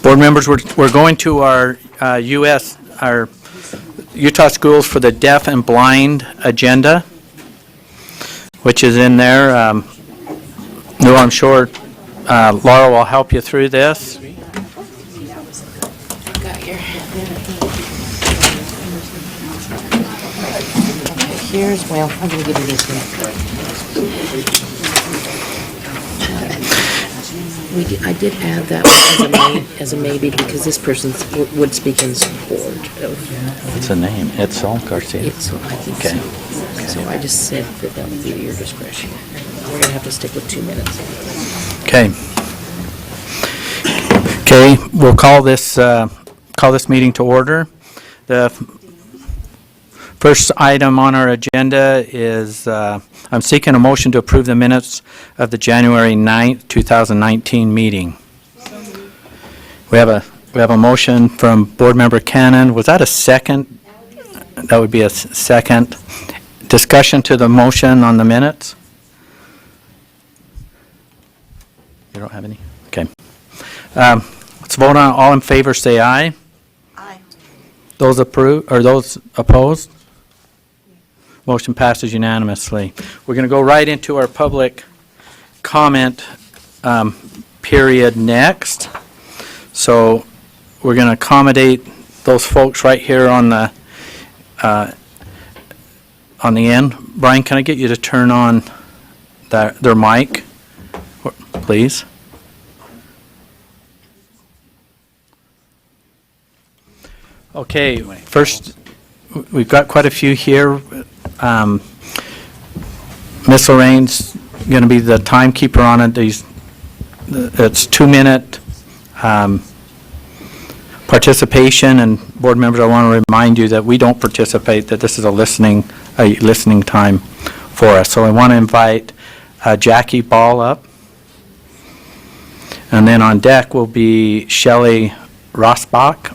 Board members, we're going to our our Utah Schools for the Deaf and Blind agenda, which is in there. No, I'm sure Laura will help you through this. Here's, well, I'm going to give you this one. I did add that one as a maybe because this person would speak in support of. What's the name? Edsel Garcia? So I think Okay. so. So I just said that would be at your discretion. We're going to have to stick with 2 minutes. Okay. Okay, we'll call this meeting to order. The first item on our agenda is I'm seeking a motion to approve the minutes of the January 9th, 2019 meeting. We have a motion from Board Member Cannon. Was that a second? That would be a second. Discussion to the motion on the minutes? You don't have any? Okay. Let's vote on. All in favor say aye. Aye. Those approve or those opposed? Motion passes unanimously. We're going to go right into our public comment period next. So we're going to accommodate those folks right here on the end. Brian, can I get you to turn on their mic, please? Okay, first, we've got quite a few here. Miss Lorraine's going to be the timekeeper on it. It's 2-minute participation, and board members, I want to remind you that we don't participate, that this is a listening time for us. So I want to invite Jackie Ball up. And then on deck will be Shelley Rossbach.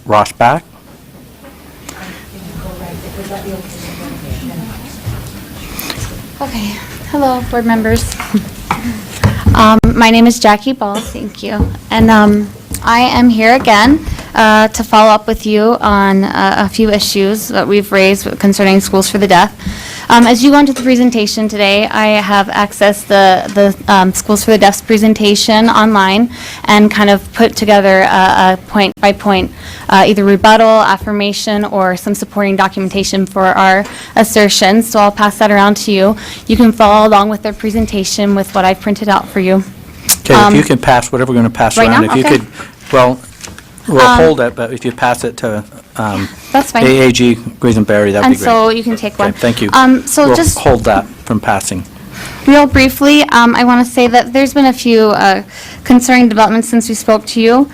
Okay. Hello, board members. My name is Jackie Ball. Thank you. And I am here again to follow up with you on a few issues that we've raised concerning Schools for the Deaf. As you go into the presentation today, I have accessed the Schools for the Deaf's presentation online and kind of put together a point-by-point either rebuttal, affirmation, or some supporting documentation for our assertions. So I'll pass that around to you. You can follow along with their presentation with what I've printed out for you. Okay, if you can pass whatever we're going to pass right around. now? If Okay. you could, well, we'll hold it, but if you pass it to That's fine. AAG Guisenberry, that would And be great. so you can take one. Okay, thank you. So We'll just hold that from passing. real briefly, I want to say that there's been a few concerning developments since we spoke to you.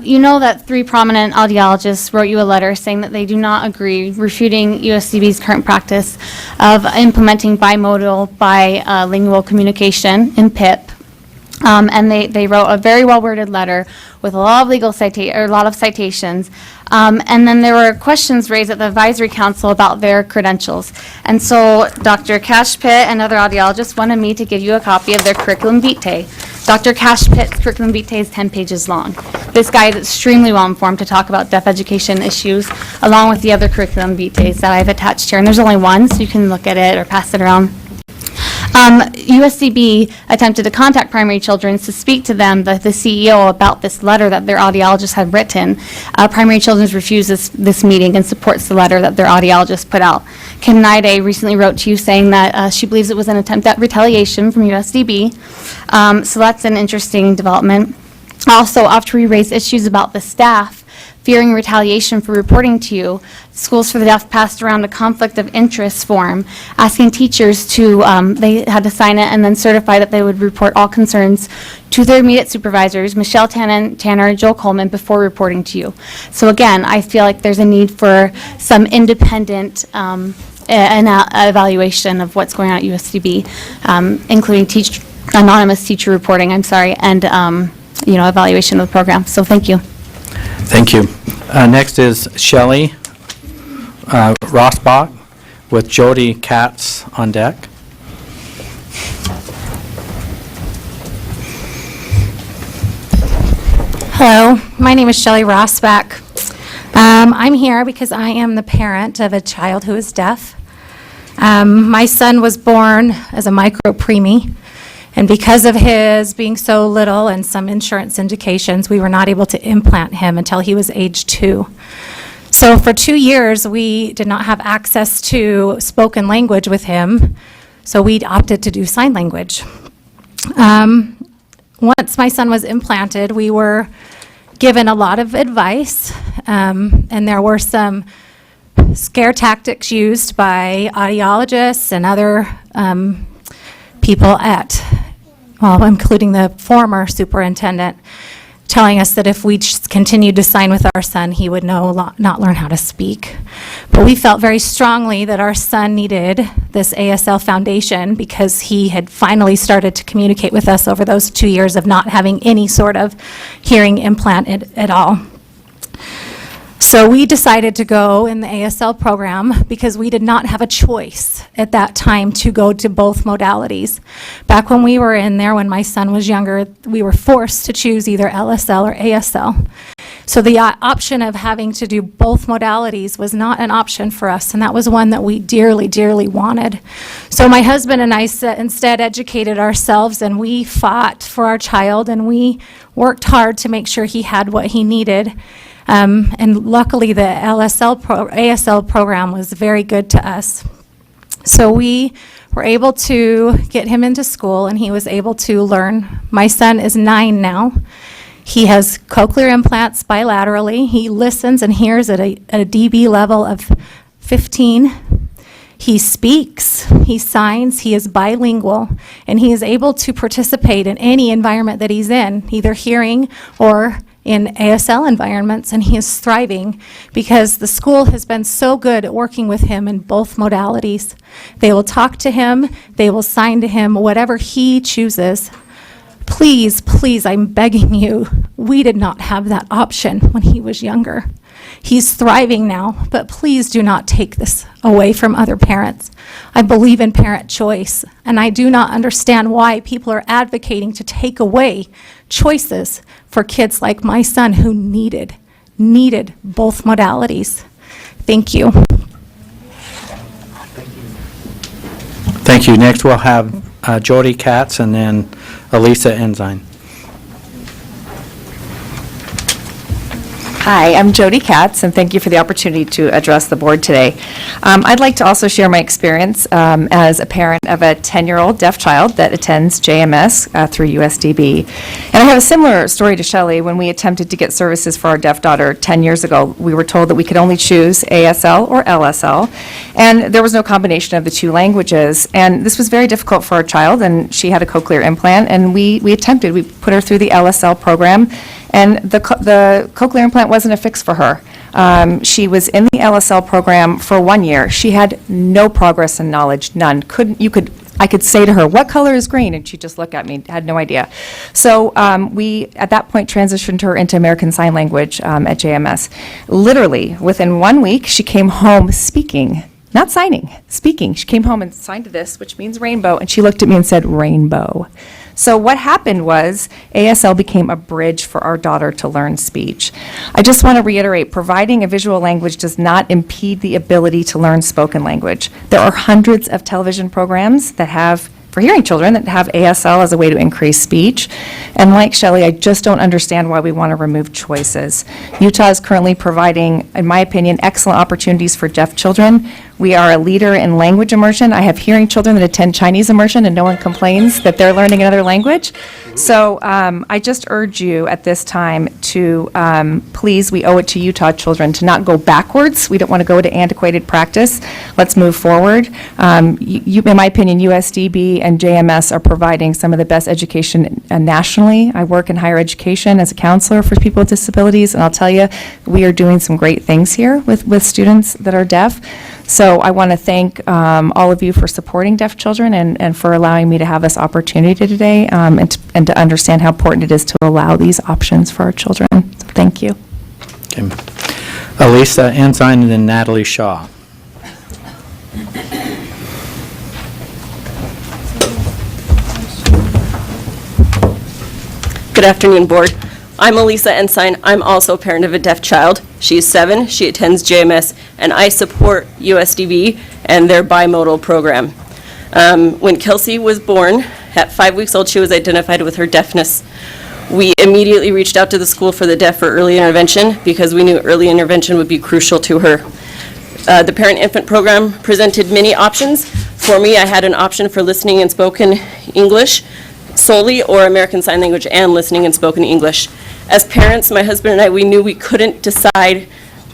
You know that 3 prominent audiologists wrote you a letter saying that they do not agree, refuting USDB's current practice of implementing bimodal, bilingual communication in PIP. And they wrote a very well-worded letter with a lot of citations. And then there were questions raised at the advisory council about their credentials. And so Dr. Cashpitt and other audiologists wanted me to give you a copy of their curriculum vitae. Dr. Cashpitt's curriculum vitae is 10 pages long. This guy is extremely well-informed to talk about deaf education issues, along with the other curriculum vitae that I've attached here. And there's only one, so you can look at it or pass it around. USDB attempted to contact Primary Children's to speak to them, the CEO, about this letter that their audiologist had written. Primary Children's refuses this meeting and supports the letter that their audiologist put out. Kim Nide recently wrote to you saying that she believes it was an attempt at retaliation from USDB. So that's an interesting development. Also, after we raised issues about the staff, fearing retaliation for reporting to you, Schools for the Deaf passed around a conflict of interest form, asking teachers to, they had to sign it and then certify that they would report all concerns to their immediate supervisors, Michelle Tanner, and Joel Coleman, before reporting to you. So again, I feel like there's a need for some independent evaluation of what's going on at USDB, including anonymous teacher reporting, and evaluation of the program. So thank you. Thank you. Next is Shelley Rossbach with Jody Katz on deck. Hello, my name is Shelley Rossback. I'm here because I am the parent of a child who is deaf. My son was born as a micro-preemie, and because of his being so little and some insurance indications, we were not able to implant him until he was age 2. So for 2 years, we did not have access to spoken language with him, so we opted to do sign language. Once my son was implanted, we were given a lot of advice, and there were some scare tactics used by audiologists and other people including the former superintendent, telling us that if we just continued to sign with our son, he would not learn how to speak. But we felt very strongly that our son needed this ASL foundation because he had finally started to communicate with us over those 2 years of not having any sort of hearing implant at all. So we decided to go in the ASL program because we did not have a choice at that time to go to both modalities. Back when we were in there, when my son was younger, we were forced to choose either LSL or ASL. So the option of having to do both modalities was not an option for us, and that was one that we dearly, dearly wanted. So my husband and I instead educated ourselves, and we fought for our child, and we worked hard to make sure he had what he needed. And luckily, the ASL program was very good to us. So we were able to get him into school, and he was able to learn. My son is 9 now. He has cochlear implants bilaterally. He listens and hears at a dB level of 15. He speaks, he signs, he is bilingual, and he is able to participate in any environment that he's in, either hearing or in ASL environments, and he is thriving because the school has been so good at working with him in both modalities. They will talk to him, they will sign to him, whatever he chooses. Please, please, I'm begging you, we did not have that option when he was younger. He's thriving now, but please do not take this away from other parents. I believe in parent choice, and I do not understand why people are advocating to take away choices for kids like my son who needed both modalities. Thank you. Thank you. Next, we'll have Jody Katz and then Elisa Ensign. Hi, I'm Jody Katz, and thank you for the opportunity to address the board today. I'd like to also share my experience as a parent of a 10-year-old deaf child that attends JMS through USDB. And I have a similar story to Shelley. When we attempted to get services for our deaf daughter 10 years ago, we were told that we could only choose ASL or LSL, and there was no combination of the two languages. And this was very difficult for our child, and she had a cochlear implant, and we put her through the LSL program, and the cochlear implant wasn't a fix for her. She was in the LSL program for 1 year. She had no progress and knowledge, none. I could say to her, "What color is green?" and she'd just look at me, had no idea. So we, at that point, transitioned her into American Sign Language at JMS. Literally, within 1 week, she came home speaking. Not signing, speaking. She came home and signed this, which means rainbow, and she looked at me and said, "Rainbow." So what happened was ASL became a bridge for our daughter to learn speech. I just want to reiterate, providing a visual language does not impede the ability to learn spoken language. There are hundreds of television programs that have, for hearing children, that have ASL as a way to increase speech. And like Shelley, I just don't understand why we want to remove choices. Utah is currently providing, in my opinion, excellent opportunities for deaf children. We are a leader in language immersion. I have hearing children that attend Chinese immersion, and no one complains that they're learning another language. So I just urge you at this time to please, we owe it to Utah children to not go backwards. We don't want to go to antiquated practice. Let's move forward. In my opinion, USDB and JMS are providing some of the best education nationally. I work in higher education as a counselor for people with disabilities, and I'll tell you, we are doing some great things here with students that are deaf. So I want to thank all of you for supporting deaf children and for allowing me to have this opportunity today and to understand how important it is to allow these options for our children. So thank you. Okay. Elisa Ensign and then Natalie Shaw. Good afternoon, Board. I'm Elisa Ensign. I'm also a parent of a deaf child. She is 7, she attends JMS, and I support USDB and their bimodal program. When Kelsey was born, at 5 weeks old, she was identified with her deafness. We immediately reached out to the school for the deaf for early intervention because we knew early intervention would be crucial to her. The parent-infant program presented many options. For me, I had an option for listening and spoken English solely, or American Sign Language and listening and spoken English. As parents, my husband and I, we knew we couldn't decide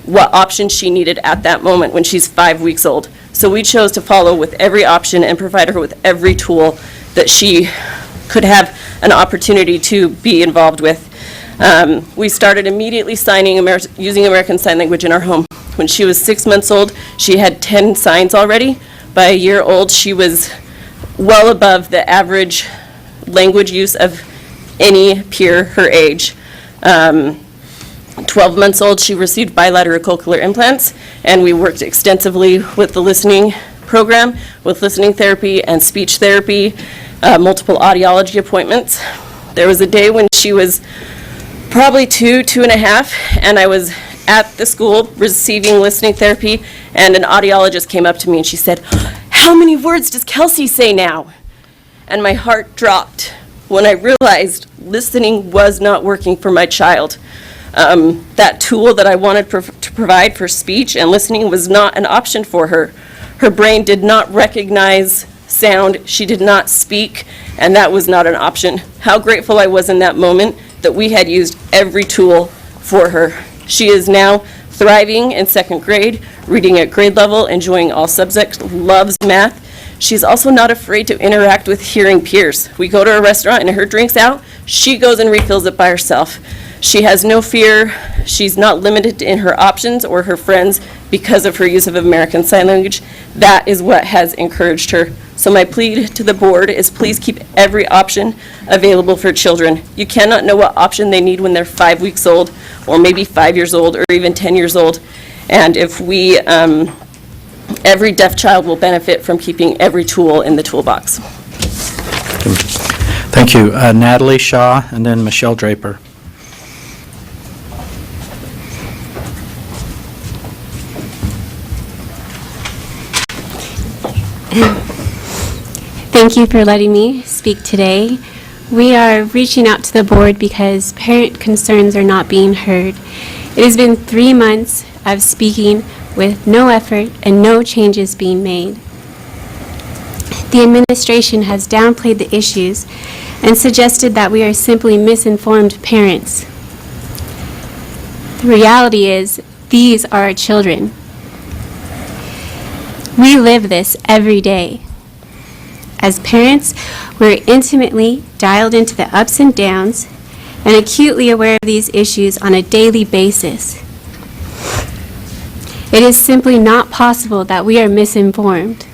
what option she needed at that moment when she's 5 weeks old. So we chose to follow with every option and provide her with every tool that she could have an opportunity to be involved with. We started immediately using American Sign Language in our home. When she was 6 months old, she had 10 signs already. By a year old, she was well above the average language use of any peer her age. 12 months old, she received bilateral cochlear implants, and we worked extensively with the listening program, with listening therapy and speech therapy, multiple audiology appointments. There was a day when she was probably 2.5, and I was at the school receiving listening therapy, and an audiologist came up to me and she said, "How many words does Kelsey say now?" And my heart dropped when I realized listening was not working for my child. That tool that I wanted to provide for speech and listening was not an option for her. Her brain did not recognize sound, she did not speak, and that was not an option. How grateful I was in that moment that we had used every tool for her. She is now thriving in 2nd grade, reading at grade level, enjoying all subjects, loves math. She's also not afraid to interact with hearing peers. We go to a restaurant and her drink's out, she goes and refills it by herself. She has no fear. She's not limited in her options or her friends because of her use of American Sign Language. That is what has encouraged her. So my plea to the board is please keep every option available for children. You cannot know what option they need when they're 5 weeks old, or maybe 5 years old, or even 10 years old. And if we, every deaf child will benefit from keeping every tool in the toolbox. Thank you. Natalie Shaw, and then Michelle Draper. Thank you for letting me speak today. We are reaching out to the board because parent concerns are not being heard. It has been 3 months of speaking with no effort and no changes being made. The administration has downplayed the issues and suggested that we are simply misinformed parents. The reality is, these are our children. We live this every day. As parents, we're intimately dialed into the ups and downs and acutely aware of these issues on a daily basis. It is simply not possible that we are misinformed.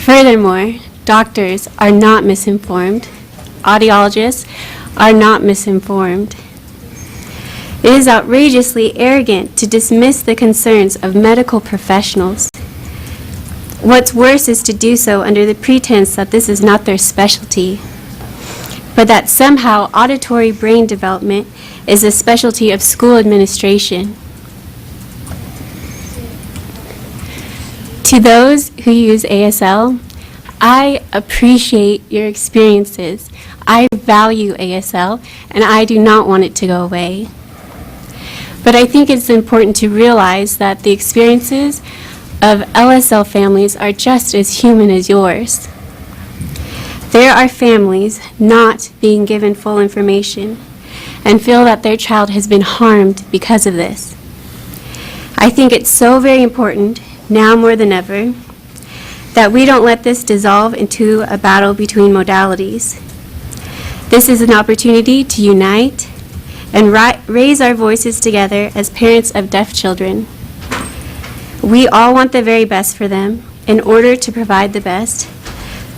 Furthermore, doctors are not misinformed. Audiologists are not misinformed. It is outrageously arrogant to dismiss the concerns of medical professionals. What's worse is to do so under the pretense that this is not their specialty, but that somehow auditory brain development is a specialty of school administration. To those who use ASL, I appreciate your experiences. I value ASL, and I do not want it to go away. But I think it's important to realize that the experiences of LSL families are just as human as yours. There are families not being given full information and feel that their child has been harmed because of this. I think it's so very important, now more than ever, that we don't let this dissolve into a battle between modalities. This is an opportunity to unite and raise our voices together as parents of deaf children. We all want the very best for them. In order to provide the best,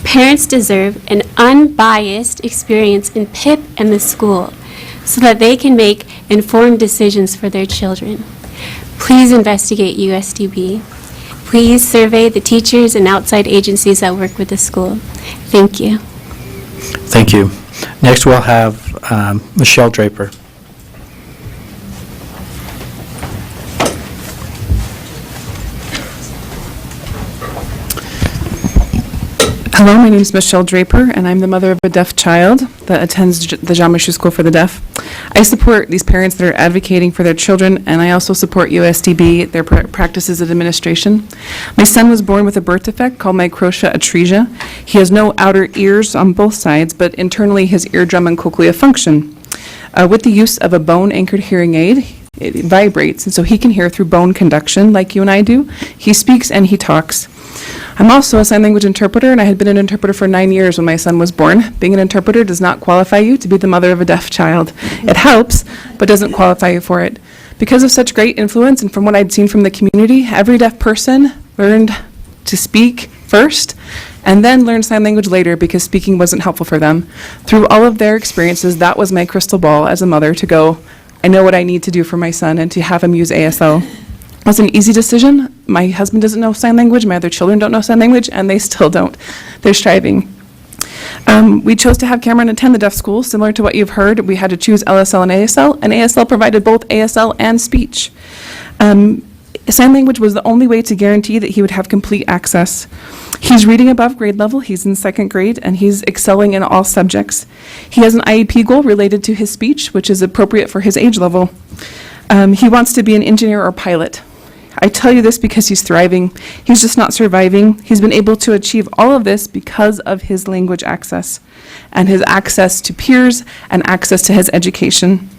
parents deserve an unbiased experience in PIP and the school so that they can make informed decisions for their children. Please investigate USDB. Please survey the teachers and outside agencies that work with the school. Thank you. Thank you. Next, we'll have Michelle Draper. Hello, my name is Michelle Draper, and I'm the mother of a deaf child that attends the John Moshue School for the Deaf. I support these parents that are advocating for their children, and I also support USDB, their practices of administration. My son was born with a birth defect called microtia atresia. He has no outer ears on both sides, but internally his eardrum and cochlea function. With the use of a bone-anchored hearing aid, it vibrates, and so he can hear through bone conduction like you and I do. He speaks and he talks. I'm also a sign language interpreter, and I had been an interpreter for 9 years when my son was born. Being an interpreter does not qualify you to be the mother of a deaf child. It helps, but doesn't qualify you for it. Because of such great influence, and from what I'd seen from the community, every deaf person learned to speak first, and then learned sign language later because speaking wasn't helpful for them. Through all of their experiences, that was my crystal ball as a mother to go, I know what I need to do for my son, and to have him use ASL. It was an easy decision. My husband doesn't know sign language, my other children don't know sign language, and they still don't. They're striving. We chose to have Cameron attend the deaf school. Similar to what you've heard, we had to choose LSL and ASL provided both ASL and speech. Sign language was the only way to guarantee that he would have complete access. He's reading above grade level, he's in 2nd grade, and he's excelling in all subjects. He has an IEP goal related to his speech, which is appropriate for his age level. He wants to be an engineer or pilot. I tell you this because he's thriving. He's just not surviving. He's been able to achieve all of this because of his language access and his access to peers and access to his education.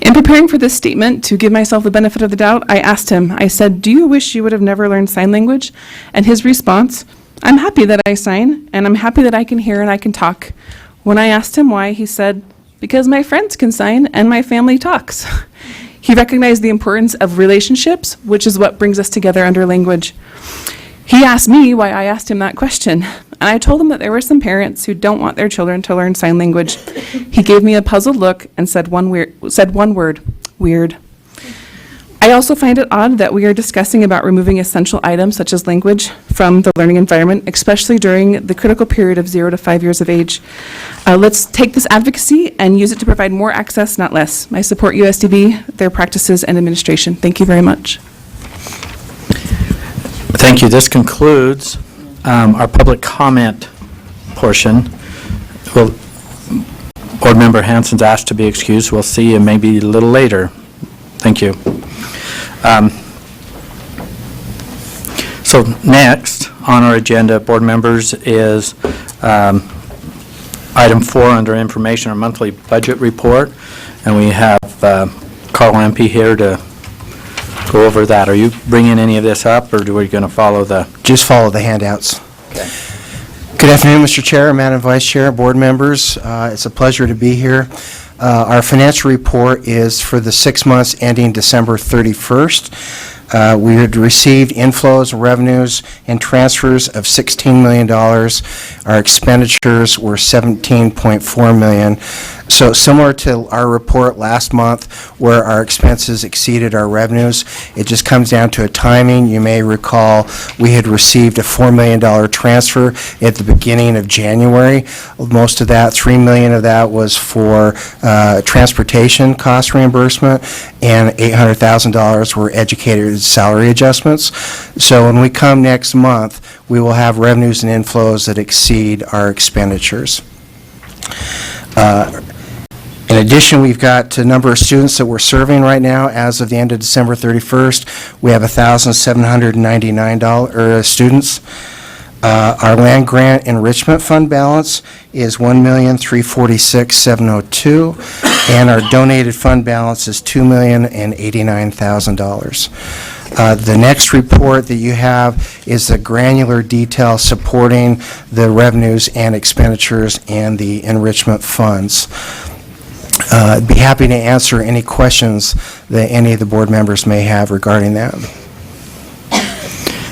In preparing for this statement, to give myself the benefit of the doubt, I asked him, I said, do you wish you would have never learned sign language? And his response, I'm happy that I sign, and I'm happy that I can hear and I can talk. When I asked him why, he said, because my friends can sign and my family talks. He recognized the importance of relationships, which is what brings us together under language. He asked me why I asked him that question, and I told him that there were some parents who don't want their children to learn sign language. He gave me a puzzled look and said one word, weird. I also find it odd that we are discussing about removing essential items such as language from the learning environment, especially during the critical period of 0 to 5 years of age. Let's take this advocacy and use it to provide more access, not less. I support USDB, their practices, and administration. Thank you very much. Thank you. This concludes our public comment portion. Board Member Hansen's asked to be excused. We'll see you maybe a little later. Thank you. So next on our agenda, board members, is item 4 under information, our monthly budget report, and we have Carl Lempe here to go over that. Are you bringing any of this up, or are we going to follow the? Just follow the handouts. Okay. Good afternoon, Mr. Chair, Madam Vice Chair, board members. It's a pleasure to be here. Our financial report is for the 6 months ending December 31st. We had received inflows, revenues, and transfers of $16 million. Our expenditures were $17.4 million. So similar to our report last month where our expenses exceeded our revenues, it just comes down to a timing. You may recall we had received a $4 million transfer at the beginning of January. Most of that, $3 million of that, was for transportation cost reimbursement, and $800,000 were educator salary adjustments. So when we come next month, we will have revenues and inflows that exceed our expenditures. In addition, we've got a number of students that we're serving right now. As of the end of December 31st, we have 1,799 students. Our land grant enrichment fund balance is $1,346,702, and our donated fund balance is $2,089,000. The next report that you have is the granular detail supporting the revenues and expenditures and the enrichment funds. I'd be happy to answer any questions that any of the board members may have regarding that.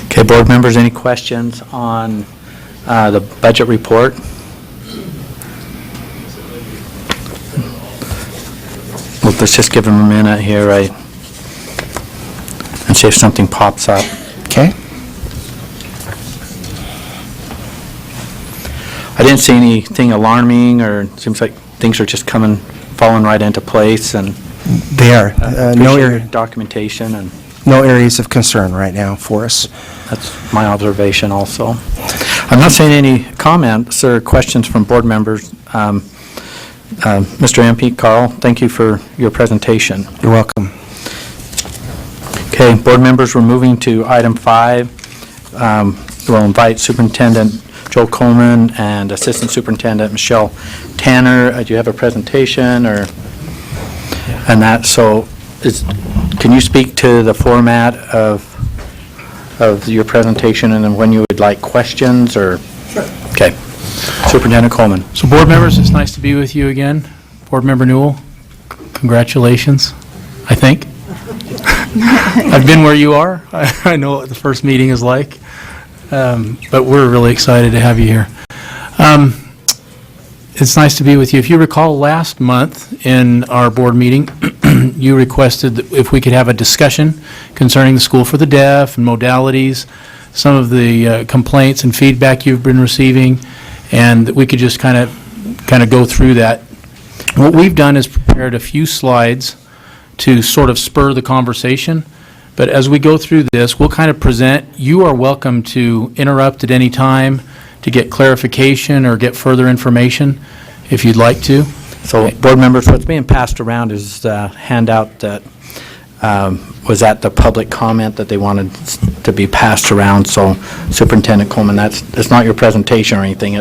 Okay, board members, any questions on the budget report? Well, let's just give them a minute here, right? And see if something pops up. Okay? I didn't see anything alarming, or it seems like things are just falling right into place, and They are. No appreciate your area- documentation, and no areas of concern right now for us. that's my observation also. I'm not seeing any comments or questions from board members. Mr. MP, Carl, thank you for your presentation. You're welcome. Okay, board members, we're moving to item 5. We'll invite Superintendent Joe Coleman and Assistant Superintendent Michelle Tanner. Do you have a presentation or, and that, so can you speak to the format of your presentation and then when you would like questions, or? Sure. Okay. Superintendent Coleman. So board members, it's nice to be with you again. Board Member Newell, congratulations, I think. I've been where you are. I know what the first meeting is like, but we're really excited to have you here. It's nice to be with you. If you recall, last month in our board meeting, you requested that if we could have a discussion concerning the School for the Deaf and modalities, some of the complaints and feedback you've been receiving, and that we could just kind of go through that. What we've done is prepared a few slides to sort of spur the conversation, but as we go through this, we'll kind of present. You are welcome to interrupt at any time to get clarification or get further information if you'd like to. So, board members, what's being passed around is the handout that was at the public comment that they wanted to be passed around. So, Superintendent Coleman, it's not your presentation or anything.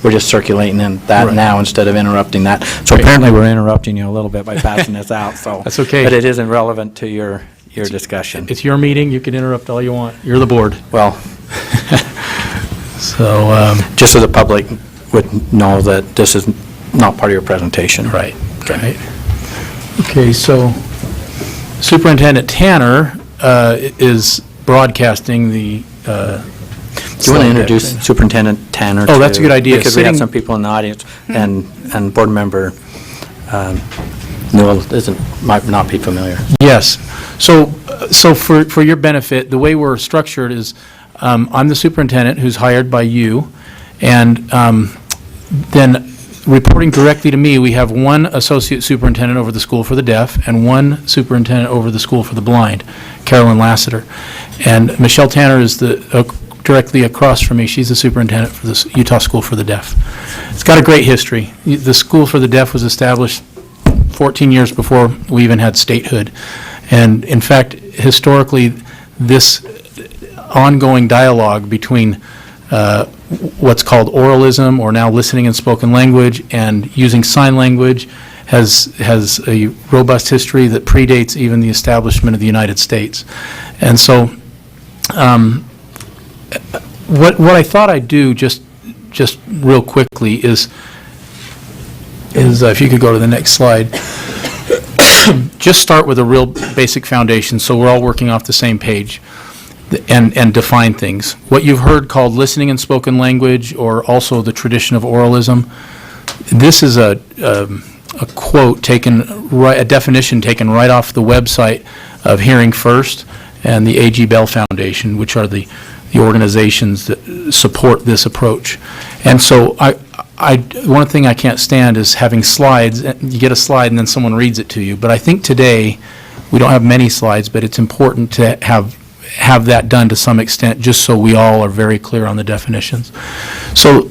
We're just circulating that Right. now instead of interrupting that. So apparently we're interrupting you a little bit by passing this out. So That's okay. But it isn't relevant to your discussion. It's your meeting. You can interrupt all you want. You're the board. Well, So, just so the public would know that this is not part of your presentation. right. Okay, so Superintendent Tanner is broadcasting the Do you want to introduce Superintendent Tanner? Oh, that's a good idea. Because we have Sitting- some people in the audience, and Board Member Newell might not be familiar. Yes. So for your benefit, the way we're structured is, I'm the superintendent who's hired by you, and then reporting directly to me, we have one associate superintendent over the School for the Deaf and one superintendent over the School for the Blind, Carolyn Lassiter. And Michelle Tanner is directly across from me. She's the superintendent for the Utah School for the Deaf. It's got a great history. The School for the Deaf was established 14 years before we even had statehood. And in fact, historically, this ongoing dialogue between what's called oralism, or now listening and spoken language, and using sign language has a robust history that predates even the establishment of the United States. And so what I thought I'd do just real quickly is if you could go to the next slide, just start with a real basic foundation so we're all working off the same page, and define things. What you've heard called listening and spoken language, or also the tradition of oralism, this is a quote taken, a definition taken right off the website of Hearing First and the A.G. Bell Foundation, which are the organizations that support this approach. And so one thing I can't stand is having slides. You get a slide and then someone reads it to you. But I think today, we don't have many slides, but it's important to have that done to some extent, just so we all are very clear on the definitions. So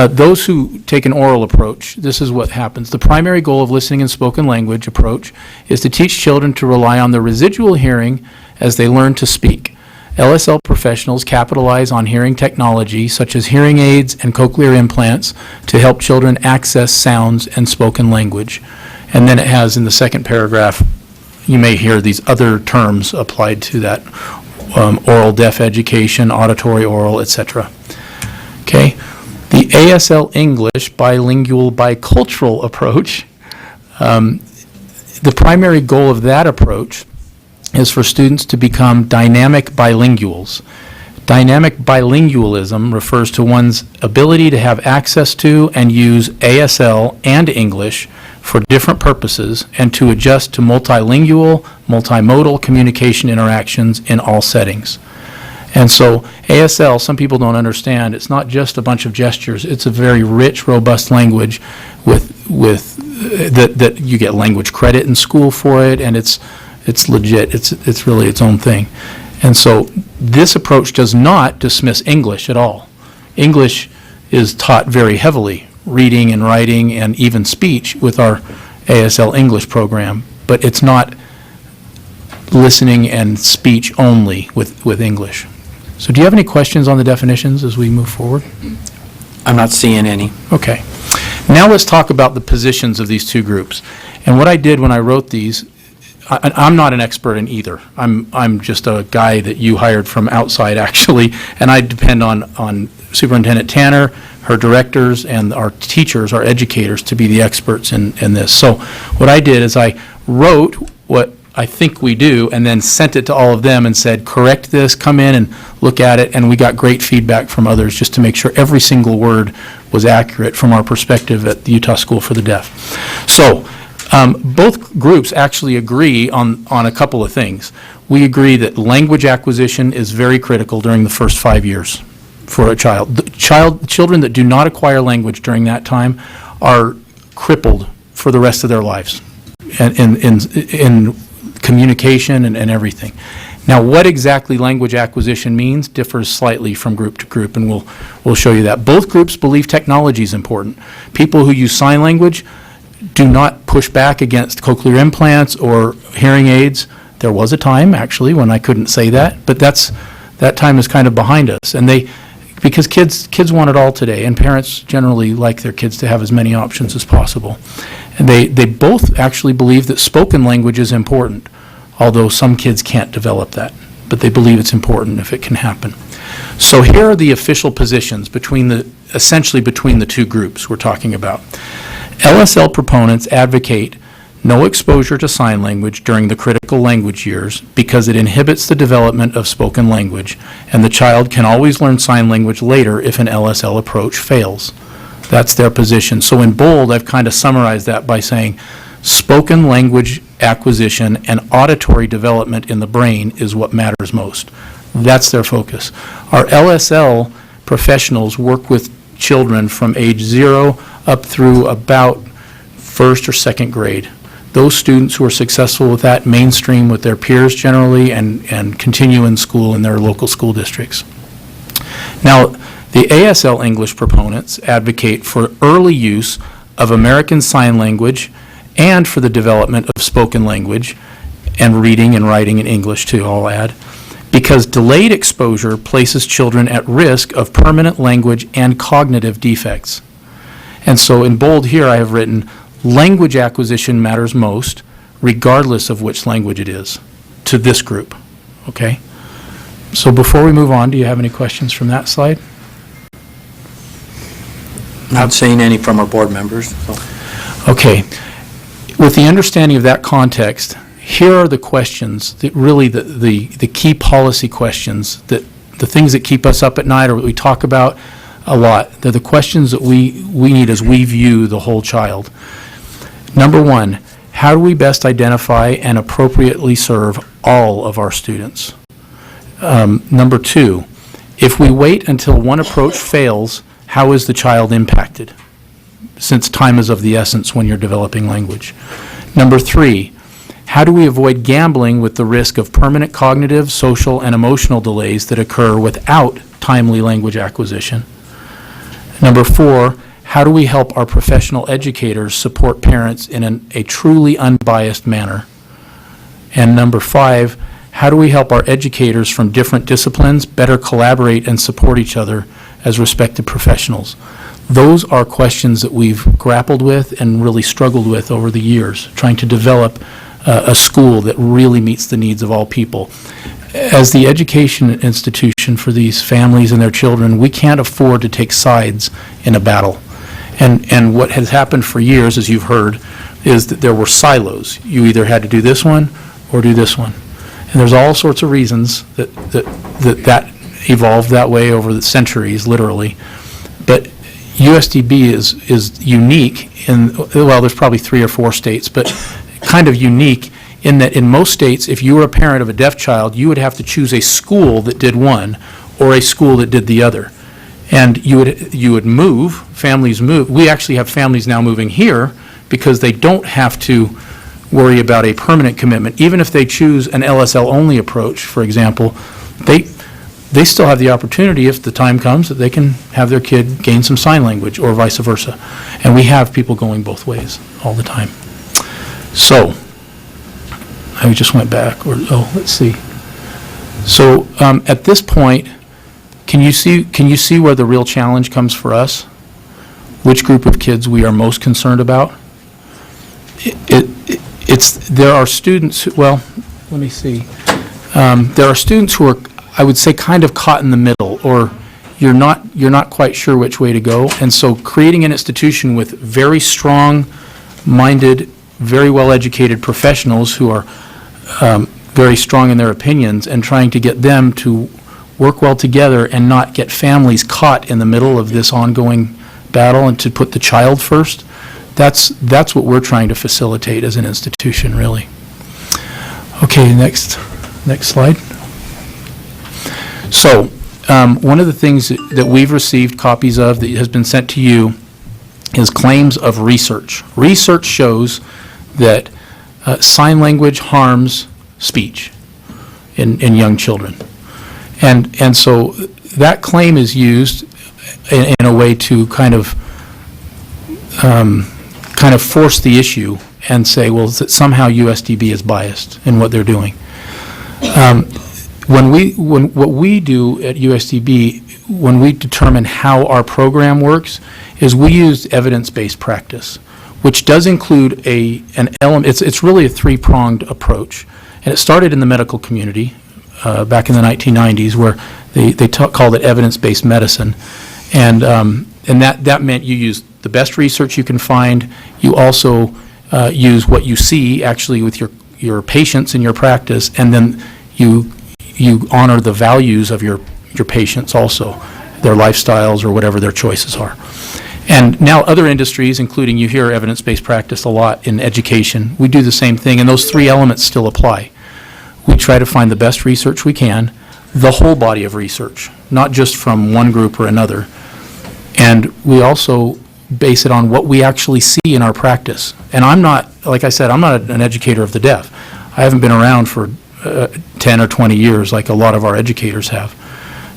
those who take an oral approach, this is what happens. The primary goal of listening and spoken language approach is to teach children to rely on their residual hearing as they learn to speak. LSL professionals capitalize on hearing technology, such as hearing aids and cochlear implants, to help children access sounds and spoken language. And then it has, in the second paragraph, you may hear these other terms applied to that, oral deaf education, auditory oral, etc. Okay? The ASL English bilingual bicultural approach, the primary goal of that approach is for students to become dynamic bilinguals. Dynamic bilingualism refers to one's ability to have access to and use ASL and English for different purposes, and to adjust to multilingual, multimodal communication interactions in all settings. And so ASL, some people don't understand, it's not just a bunch of gestures. It's a very rich, robust language that you get language credit in school for it, and it's legit. It's really its own thing. And so this approach does not dismiss English at all. English is taught very heavily, reading and writing and even speech with our ASL English program, but it's not listening and speech only with English. So do you have any questions on the definitions as we move forward? I'm not seeing any. Okay. Now let's talk about the positions of these two groups. And what I did when I wrote these, I'm not an expert in either. I'm just a guy that you hired from outside, actually, and I depend on Superintendent Tanner, her directors, and our teachers, our educators, to be the experts in this. So what I did is I wrote what I think we do, and then sent it to all of them and said, correct this, come in and look at it, and we got great feedback from others just to make sure every single word was accurate from our perspective at the Utah School for the Deaf. So both groups actually agree on a couple of things. We agree that language acquisition is very critical during the first 5 years for a child. Children that do not acquire language during that time are crippled for the rest of their lives and in communication and everything. Now, what exactly language acquisition means differs slightly from group to group, and we'll show you that. Both groups believe technology is important. People who use sign language do not push back against cochlear implants or hearing aids. There was a time, actually, when I couldn't say that, but that time is kind of behind us. And because kids want it all today, and parents generally like their kids to have as many options as possible. And they both actually believe that spoken language is important, although some kids can't develop that, but they believe it's important if it can happen. So here are the official positions essentially between the two groups we're talking about. LSL proponents advocate no exposure to sign language during the critical language years because it inhibits the development of spoken language, and the child can always learn sign language later if an LSL approach fails. That's their position. So in bold, I've kind of summarized that by saying spoken language acquisition and auditory development in the brain is what matters most. That's their focus. Our LSL professionals work with children from age 0 up through about first or second grade. Those students who are successful with that mainstream with their peers generally and continue in school in their local school districts. Now, the ASL English proponents advocate for early use of American Sign Language and for the development of spoken language and reading and writing in English too, I'll add, because delayed exposure places children at risk of permanent language and cognitive defects. And so in bold here I have written, language acquisition matters most, regardless of which language it is, to this group, okay? So before we move on, do you have any questions from that slide? Not seeing any from our board members. So. Okay. With the understanding of that context, here are the questions, that really the key policy questions, that the things that keep us up at night or what we talk about a lot. They're the questions that we need as we view the whole child. Number one, how do we best identify and appropriately serve all of our students? Number two, if we wait until one approach fails, how is the child impacted? Since time is of the essence when you're developing language. Number three, how do we avoid gambling with the risk of permanent cognitive, social, and emotional delays that occur without timely language acquisition? Number four, how do we help our professional educators support parents in a truly unbiased manner? And number five, how do we help our educators from different disciplines better collaborate and support each other as respected professionals? Those are questions that we've grappled with and really struggled with over the years, trying to develop a school that really meets the needs of all people. As the education institution for these families and their children, we can't afford to take sides in a battle. And what has happened for years, as you've heard, is that there were silos. You either had to do this one or do this one. And there's all sorts of reasons that evolved that way over the centuries, literally. But USDB is unique in, well, there's probably 3 or 4 states, but kind of unique in that in most states, if you were a parent of a deaf child, you would have to choose a school that did one or a school that did the other. And you would move, families move. We actually have families now moving here because they don't have to worry about a permanent commitment. Even if they choose an LSL-only approach, for example, they still have the opportunity, if the time comes, that they can have their kid gain some sign language or vice versa. And we have people going both ways all the time. So, I just went back, let's see. So, at this point, can you see where the real challenge comes for us? Which group of kids we are most concerned about? There are students, let me see. There are students who are, I would say, kind of caught in the middle, or you're not quite sure which way to go. And so creating an institution with very strong-minded, very well-educated professionals who are very strong in their opinions, and trying to get them to work well together and not get families caught in the middle of this ongoing battle, and to put the child first, that's what we're trying to facilitate as an institution, really. Okay, next slide. So, one of the things that we've received copies of that has been sent to you is claims of research. Research shows that sign language harms speech in young children. And so that claim is used in a way to kind of force the issue and say, well, that somehow USDB is biased in what they're doing. What we do at USDB, when we determine how our program works, is we use evidence-based practice, which does include an element. It's really a three-pronged approach, and it started in the medical community back in the 1990s, where they called it evidence-based medicine, and that meant you use the best research you can find. You also use what you see actually with your patients in your practice, and then you honor the values of your patients also, their lifestyles or whatever their choices are. And now other industries, including, you hear evidence-based practice a lot in education, we do the same thing, and those three elements still apply. We try to find the best research we can, the whole body of research, not just from one group or another. And we also base it on what we actually see in our practice. And I'm not, like I said, I'm not an educator of the deaf. I haven't been around for 10 or 20 years like a lot of our educators have.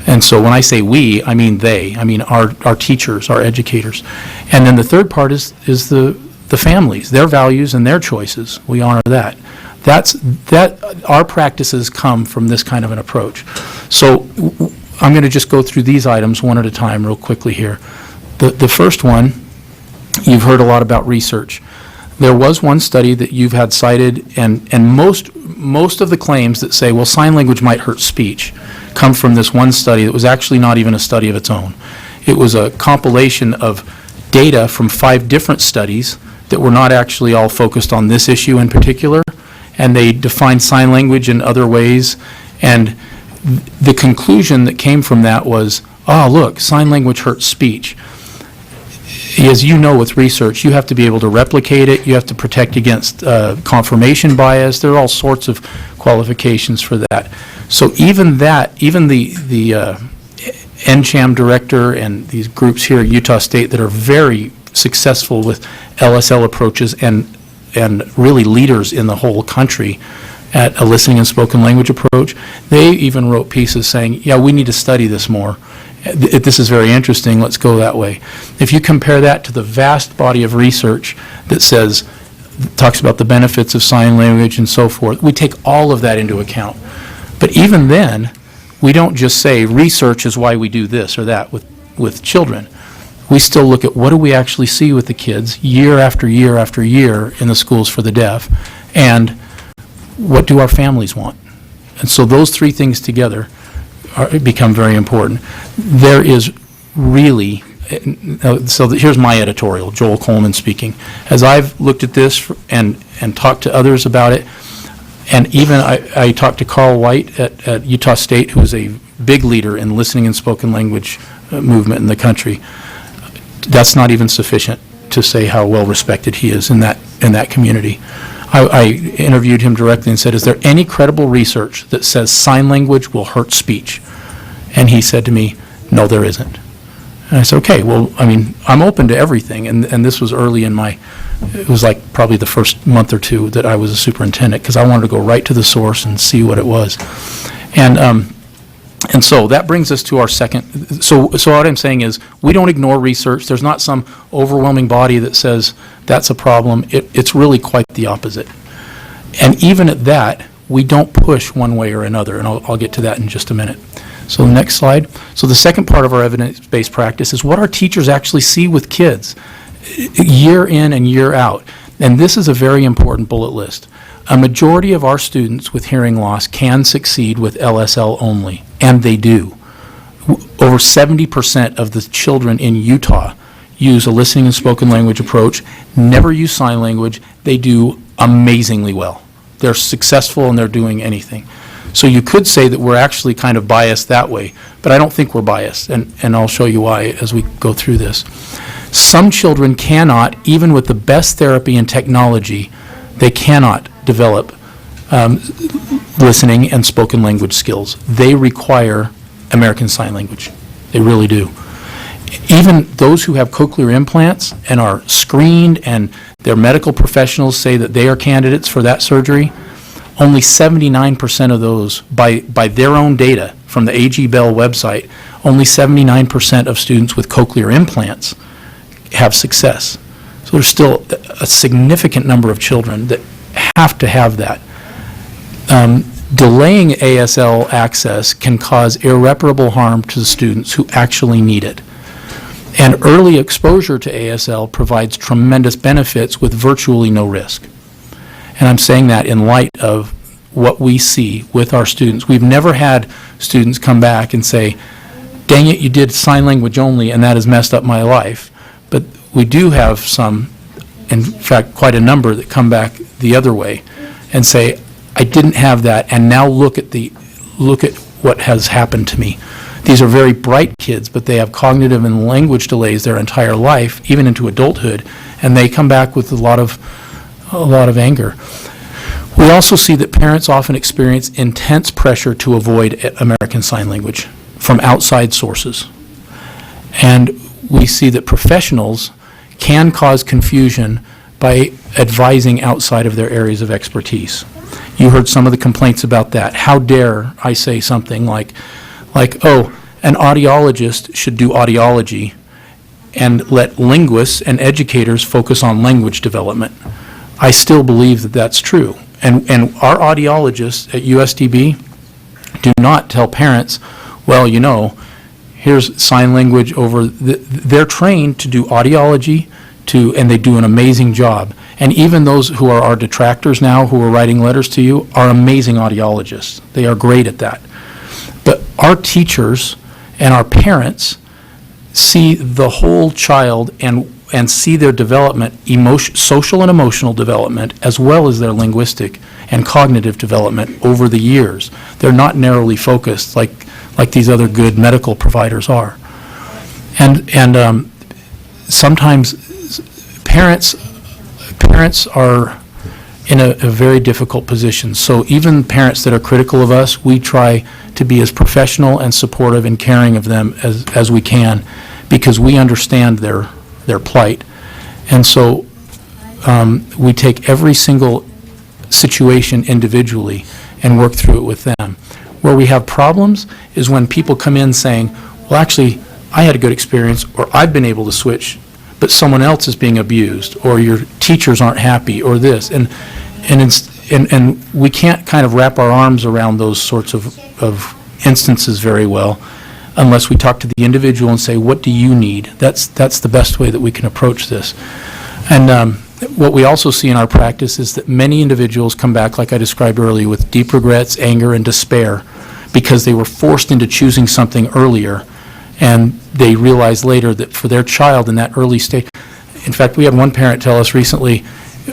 And so when I say we, I mean they. I mean our teachers, our educators. And then the third part is the families, their values and their choices. We honor that. Our practices come from this kind of an approach. So I'm going to just go through these items one at a time real quickly here. The first one, you've heard a lot about research. There was one study that you've had cited, and most of the claims that say, well, sign language might hurt speech, come from this one study that was actually not even a study of its own. It was a compilation of data from 5 different studies that were not actually all focused on this issue in particular, and they defined sign language in other ways, and the conclusion that came from that was, oh, look, sign language hurts speech. As you know, with research, you have to be able to replicate it, you have to protect against confirmation bias, there are all sorts of qualifications for that. So even the NCHAM director and these groups here at Utah State that are very successful with LSL approaches and really leaders in the whole country at a listening and spoken language approach, they even wrote pieces saying, yeah, we need to study this more. This is very interesting, let's go that way. If you compare that to the vast body of research that talks about the benefits of sign language and so forth, we take all of that into account. But even then, we don't just say research is why we do this or that with children. We still look at what do we actually see with the kids year after year after year in the schools for the deaf, and what do our families want? And so those three things together become very important. There is really, so here's my editorial, Joel Coleman speaking. As I've looked at this and talked to others about it, and even I talked to Carl White at Utah State, who is a big leader in listening and spoken language movement in the country. That's not even sufficient to say how well respected he is in that community. I interviewed him directly and said, is there any credible research that says sign language will hurt speech? And he said to me, no, there isn't. And I said, okay, well, I mean, I'm open to everything. And this was early in it was like probably the first month or two that I was a superintendent, because I wanted to go right to the source and see what it was. And so that brings us to our second, so what I'm saying is, we don't ignore research. There's not some overwhelming body that says that's a problem. It's really quite the opposite. And even at that, we don't push one way or another, and I'll get to that in just a minute. So the next slide. So the second part of our evidence-based practice is what our teachers actually see with kids year in and year out. And this is a very important bullet list. A majority of our students with hearing loss can succeed with LSL only, and they do. Over 70% of the children in Utah use a listening and spoken language approach, never use sign language. They do amazingly well. They're successful and they're doing anything. So you could say that we're actually kind of biased that way, but I don't think we're biased, and I'll show you why as we go through this. Some children cannot, even with the best therapy and technology, they cannot develop listening and spoken language skills. They require American Sign Language. They really do. Even those who have cochlear implants and are screened and their medical professionals say that they are candidates for that surgery, only 79% of those, by their own data from the A.G. Bell website, only 79% of students with cochlear implants have success. So there's still a significant number of children that have to have that. Delaying ASL access can cause irreparable harm to the students who actually need it. And early exposure to ASL provides tremendous benefits with virtually no risk. And I'm saying that in light of what we see with our students. We've never had students come back and say, dang it, you did sign language only and that has messed up my life. But we do have some, in fact, quite a number that come back the other way and say, I didn't have that, and now look at what has happened to me. These are very bright kids, but they have cognitive and language delays their entire life, even into adulthood, and they come back with a lot of anger. We also see that parents often experience intense pressure to avoid American Sign Language from outside sources. And we see that professionals can cause confusion by advising outside of their areas of expertise. You heard some of the complaints about that. How dare I say something like, oh, an audiologist should do audiology and let linguists and educators focus on language development. I still believe that that's true. And our audiologists at USDB do not tell parents, well, you know, here's sign language over, they're trained to do audiology, and they do an amazing job. And even those who are our detractors now, who are writing letters to you, are amazing audiologists. They are great at that. But our teachers and our parents see the whole child and see their development, social and emotional development, as well as their linguistic and cognitive development over the years. They're not narrowly focused like these other good medical providers are. And sometimes parents are in a very difficult position. So even parents that are critical of us, we try to be as professional and supportive and caring of them as we can, because we understand their plight. And so we take every single situation individually and work through it with them. Where we have problems is when people come in saying, well, actually, I had a good experience, or I've been able to switch, but someone else is being abused, or your teachers aren't happy, or this. And we can't kind of wrap our arms around those sorts of instances very well unless we talk to the individual and say, what do you need? That's the best way that we can approach this. And what we also see in our practice is that many individuals come back, like I described earlier, with deep regrets, anger, and despair because they were forced into choosing something earlier, and they realize later that for their child in that early stage. In fact, we had one parent tell us recently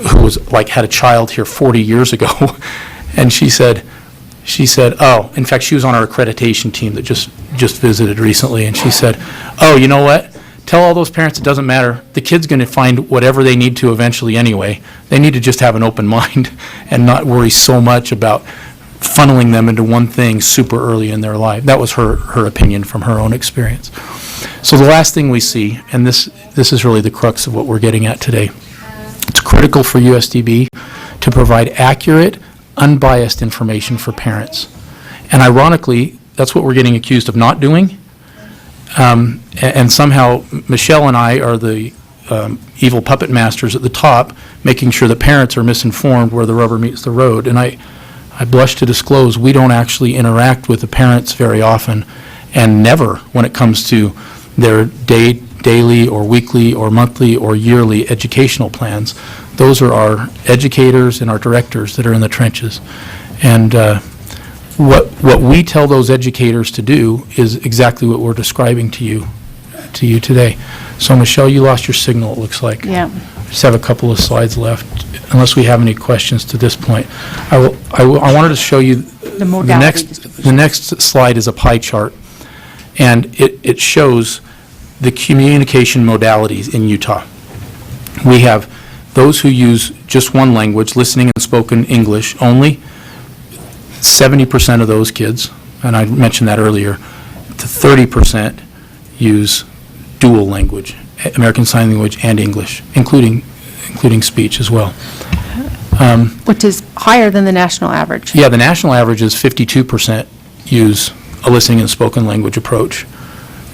who was had a child here 40 years ago, and she said, oh, in fact, she was on our accreditation team that just visited recently, and she said, oh, you know what? tell all those parents it doesn't matter. The kid's going to find whatever they need to eventually anyway. They need to just have an open mind and not worry so much about funneling them into one thing super early in their life. That was her opinion from her own experience. So the last thing we see, and this is really the crux of what we're getting at today, it's critical for USDB to provide accurate, unbiased information for parents. And ironically, that's what we're getting accused of not doing. And somehow Michelle and I are the evil puppet masters at the top, making sure that parents are misinformed where the rubber meets the road. And I blush to disclose we don't actually interact with the parents very often, and never when it comes to their daily or weekly or monthly or yearly educational plans. Those are our educators and our directors that are in the trenches. And what we tell those educators to do is exactly what we're describing to you today. So Michelle, you lost your signal, it looks like. Yeah. Just have a couple of slides left, unless we have any questions to this point. I wanted to show you the next slide is a pie chart, and it shows the communication modalities in Utah. We have those who use just one language, listening and spoken English only. 70% of those kids, and I mentioned that earlier, to 30% use dual language, American Sign Language and English, including speech as well. Which is higher than the national average. Yeah, the national average is 52% use a listening and spoken language approach,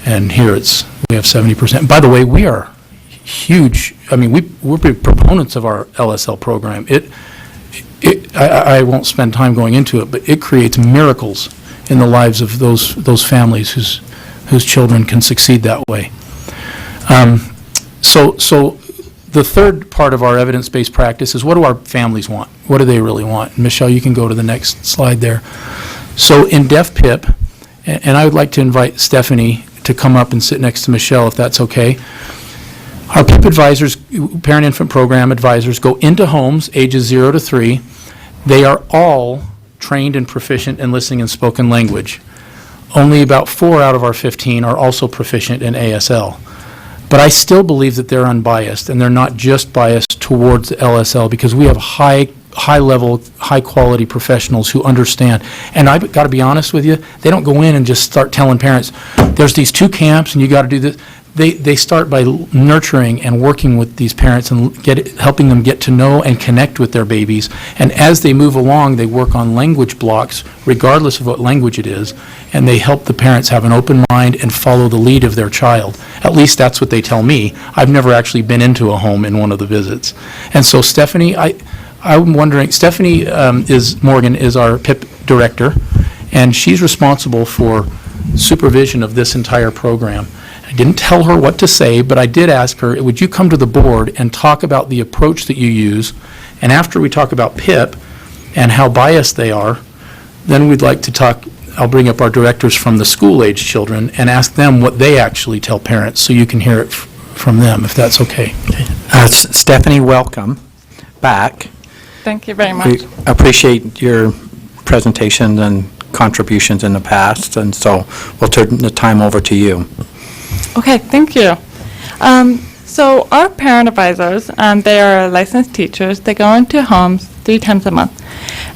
and here we have 70%. By the way, we are huge. I mean, we're big proponents of our LSL program. I won't spend time going into it, but it creates miracles in the lives of those families whose children can succeed that way. So the third part of our evidence-based practice is, what do our families want? What do they really want? And Michelle, you can go to the next slide there. So in DEF-PIP, and I would like to invite Stephanie to come up and sit next to Michelle, if that's okay. Our PIP advisors, parent-infant program advisors, go into homes ages 0 to 3. They are all trained and proficient in listening and spoken language. Only about 4 out of our 15 are also proficient in ASL. But I still believe that they're unbiased, and they're not just biased towards LSL, because we have high-level, high-quality professionals who understand. And I've got to be honest with you, they don't go in and just start telling parents, there's these 2 camps and you got to do this. They start by nurturing and working with these parents and helping them get to know and connect with their babies. And as they move along, they work on language blocks, regardless of what language it is, and they help the parents have an open mind and follow the lead of their child. At least that's what they tell me. I've never actually been into a home in one of the visits. And so Stephanie, I'm wondering, Stephanie Morgan is our PIP director, and she's responsible for supervision of this entire program. I didn't tell her what to say, but I did ask her, would you come to the board and talk about the approach that you use? And after we talk about PIP and how biased they are, then we'd like to talk, I'll bring up our directors from the school-age children and ask them what they actually tell parents, so you can hear it from them, if that's okay. Stephanie, welcome back. Thank you very much. We appreciate your presentation and contributions in the past, and so we'll turn the time over to you. Okay, thank you. So our parent advisors, they are licensed teachers. They go into homes 3 times a month.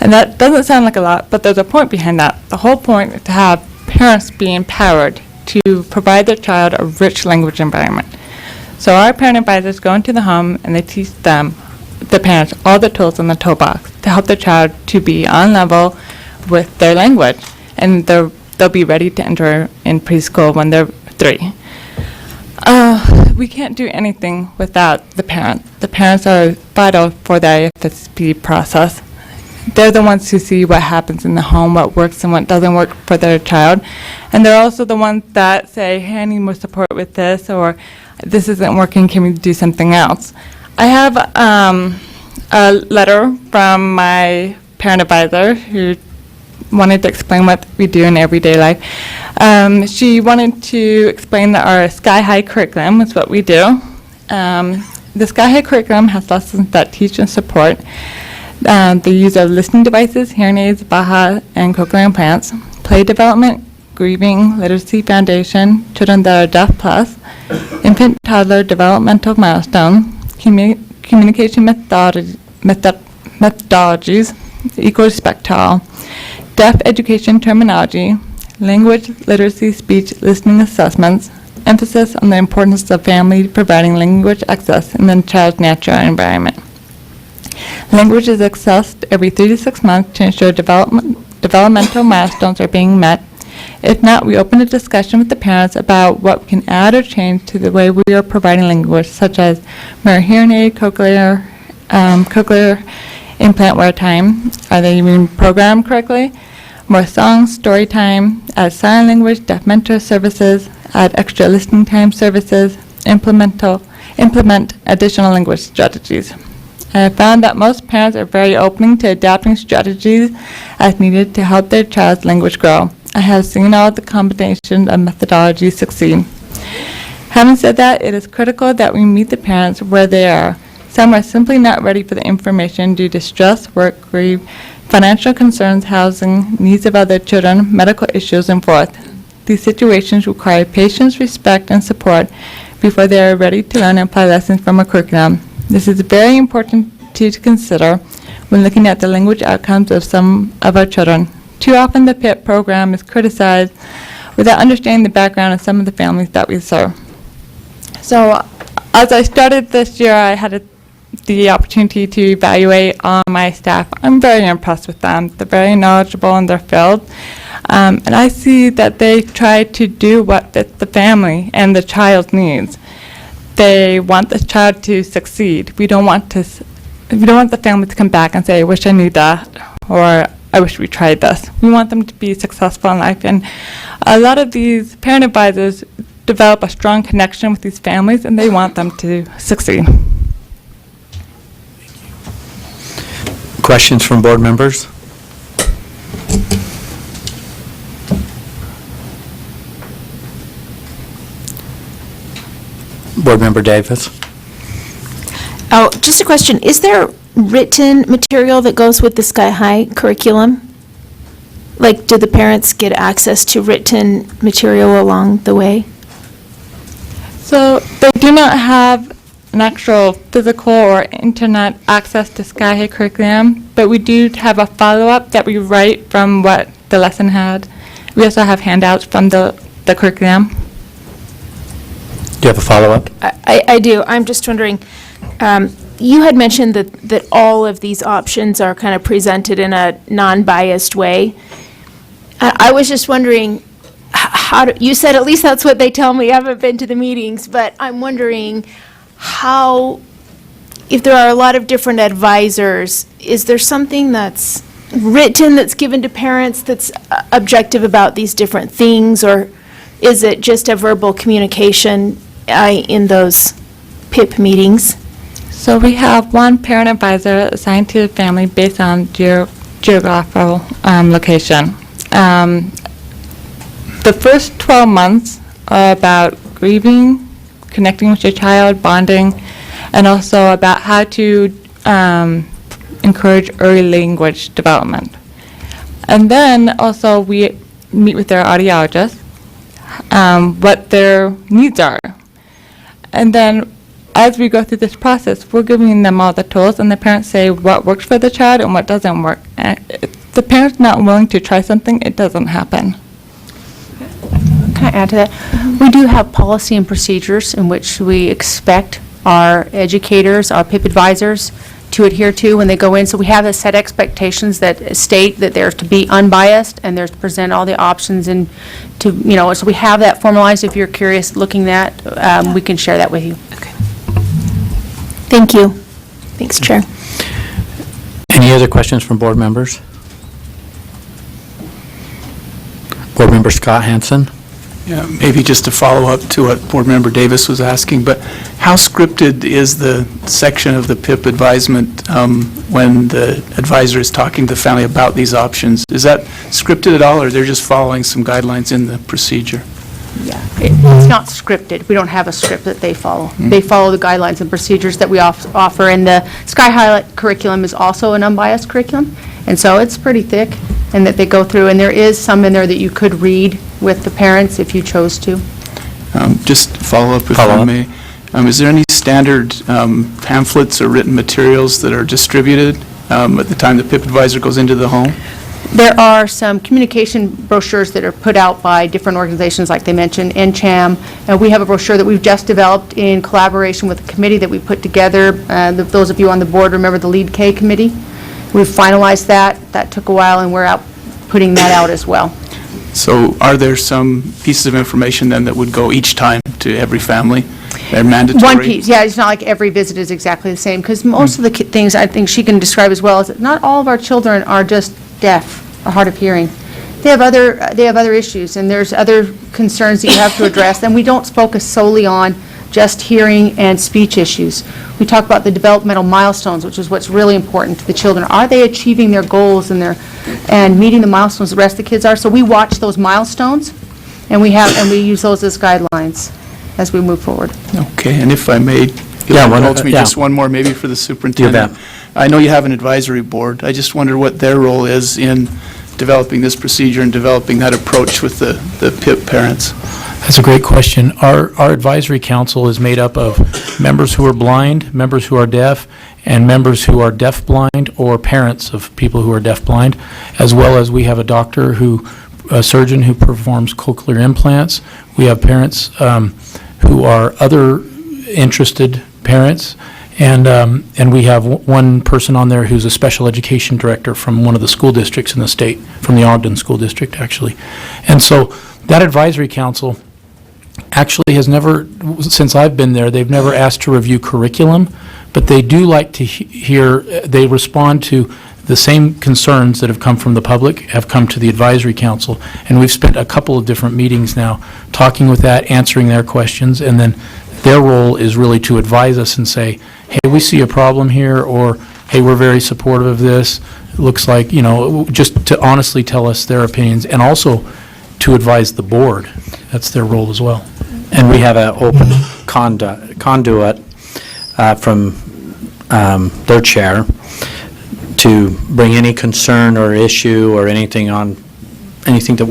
And that doesn't sound like a lot, but there's a point behind that. The whole point is to have parents be empowered to provide their child a rich language environment. So our parent advisors go into the home and they teach them, the parents, all the tools in the toolbox to help their child to be on level with their language. And they'll be ready to enter in preschool when they're 3. We can't do anything without the parents. The parents are vital for the IFSP process. They're the ones who see what happens in the home, what works and what doesn't work for their child. And they're also the ones that say, hey, I need more support with this, or this isn't working, can we do something else? I have a letter from my parent advisor who wanted to explain what we do in everyday life. She wanted to explain that our Sky High curriculum is what we do. The Sky High curriculum has lessons that teach and support the use of listening devices, hearing aids, Baha, and cochlear implants, play development, Grieving Literacy Foundation, Children That Are Deaf Plus, Infant Toddler Developmental Milestone, Communication Methodologies, Equal Respect to All, Deaf Education Terminology, Language Literacy Speech Listening Assessments, emphasis on the importance of family providing language access in the child's natural environment. Language is assessed every 3 to 6 months to ensure developmental milestones are being met. If not, we open a discussion with the parents about what we can add or change to the way we are providing language, such as more hearing aid, cochlear implant wear time. Are they being programmed correctly? More songs, story time, add sign language, deaf mentor services, add extra listening time services, implement additional language strategies. I have found that most parents are very open to adapting strategies as needed to help their child's language grow. I have seen all the combination of methodologies succeed. Having said that, it is critical that we meet the parents where they are. Some are simply not ready for the information due to stress, work, grief, financial concerns, housing, needs of other children, medical issues, and forth. These situations require patience, respect, and support before they are ready to learn and apply lessons from a curriculum. This is very important to consider when looking at the language outcomes of some of our children. Too often the PIP program is criticized without understanding the background of some of the families that we serve. So as I started this year, I had the opportunity to evaluate all my staff. I'm very impressed with them. They're very knowledgeable in their field. And I see that they try to do what fits the family and the child's needs. They want the child to succeed. We don't want the family to come back and say, I wish I knew that, or I wish we tried this. We want them to be successful in life. And a lot of these parent advisors develop a strong connection with these families, and they want them to succeed. Questions from board members? Board Member Davis? Oh, just a question. Is there written material that goes with the Sky High curriculum? Like, do the parents get access to written material along the way? So they do not have an actual physical or internet access to Sky High curriculum, but we do have a follow-up that we write from what the lesson had. We also have handouts from the curriculum. Do you have a follow-up? I do. I'm just wondering, you had mentioned that all of these options are kind of presented in a non-biased way. I was just wondering, you said at least that's what they tell me. I haven't been to the meetings, but I'm wondering if there are a lot of different advisors, is there something that's written that's given to parents that's objective about these different things, or is it just a verbal communication in those PIP meetings? So we have one parent advisor assigned to the family based on geographical location. The first 12 months are about grieving, connecting with your child, bonding, and also about how to encourage early language development. And then also we meet with their audiologist, what their needs are. And then as we go through this process, we're giving them all the tools, and the parents say what works for the child and what doesn't work. And if the parent's not willing to try something, it doesn't happen. Can I add to that? We do have policy and procedures in which we expect our educators, our PIP advisors, to adhere to when they go in. So we have a set expectations that state that they're to be unbiased and they're to present all the options, and to, so we have that formalized. If you're curious looking at, we can share that with you. Okay. Thank you. Thanks, Chair. Any other questions from board members? Board Member Scott Hansen? Yeah, maybe just to follow up to what Board Member Davis was asking, but how scripted is the section of the PIP advisement when the advisor is talking to the family about these options? Is that scripted at all, or they're just following some guidelines in the procedure? Yeah, it's not scripted. We don't have a script that they follow. They follow the guidelines and procedures that we offer, and the Sky High curriculum is also an unbiased curriculum, and so it's pretty thick, and that they go through, and there is some in there that you could read with the parents if you chose to. Just follow up if Follow I up. may. Is there any standard pamphlets or written materials that are distributed at the time the PIP advisor goes into the home? There are some communication brochures that are put out by different organizations, like they mentioned, NCHAM. And we have a brochure that we've just developed in collaboration with a committee that we put together. Those of you on the board remember the Lead K committee. We've finalized that. That took a while, and we're out putting that out as well. So are there some pieces of information then that would go each time to every family? They're mandatory? One piece, yeah, it's not like every visit is exactly the same, because most of the things I think she can describe as well is that not all of our children are just deaf or hard of hearing. They have other issues, and there's other concerns that you have to address, and we don't focus solely on just hearing and speech issues. We talk about the developmental milestones, which is what's really important to the children. Are they achieving their goals and meeting the milestones the rest of the kids are? So we watch those milestones, and we use those as guidelines as we move forward. Okay, and if I may, indulge me just one more, maybe for the superintendent. I know you have an advisory board. I just wonder what their role is in developing this procedure and developing that approach with the PIP parents. That's a great question. Our advisory council is made up of members who are blind, members who are deaf, and members who are deaf-blind or parents of people who are deaf-blind, as well as we have a surgeon who performs cochlear implants. We have parents who are other interested parents, and we have one person on there who's a special education director from one of the school districts in the state, from the Ogden School District, actually. And so that advisory council actually has never, since I've been there, they've never asked to review curriculum, but they do like to they respond to the same concerns that have come from the public, have come to the advisory council, and we've spent a couple of different meetings now talking with that, answering their questions, and then their role is really to advise us and say, hey, we see a problem here, or hey, we're very supportive of this. It looks like, just to honestly tell us their opinions, and also to advise the board. That's their role as well. And we have an open conduit from their chair to bring any concern or issue or anything that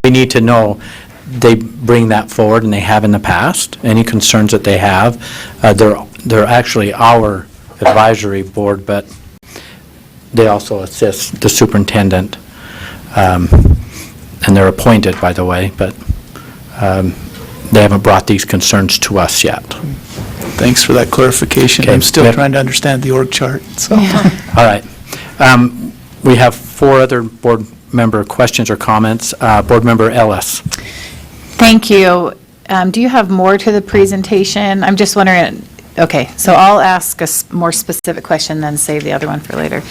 we need to know. They bring that forward, and they have in the past. Any concerns that they have, they're actually our advisory board, but they also assist the superintendent, and they're appointed, by the way, but they haven't brought these concerns to us yet. Thanks for that clarification. Okay. I'm still trying to understand the org chart, so. All right. We have 4 other board member questions or comments. Board Member Ellis. Thank you. Do you have more to the presentation? I'm just wondering, okay, so I'll ask a more specific question, then save the other one for later.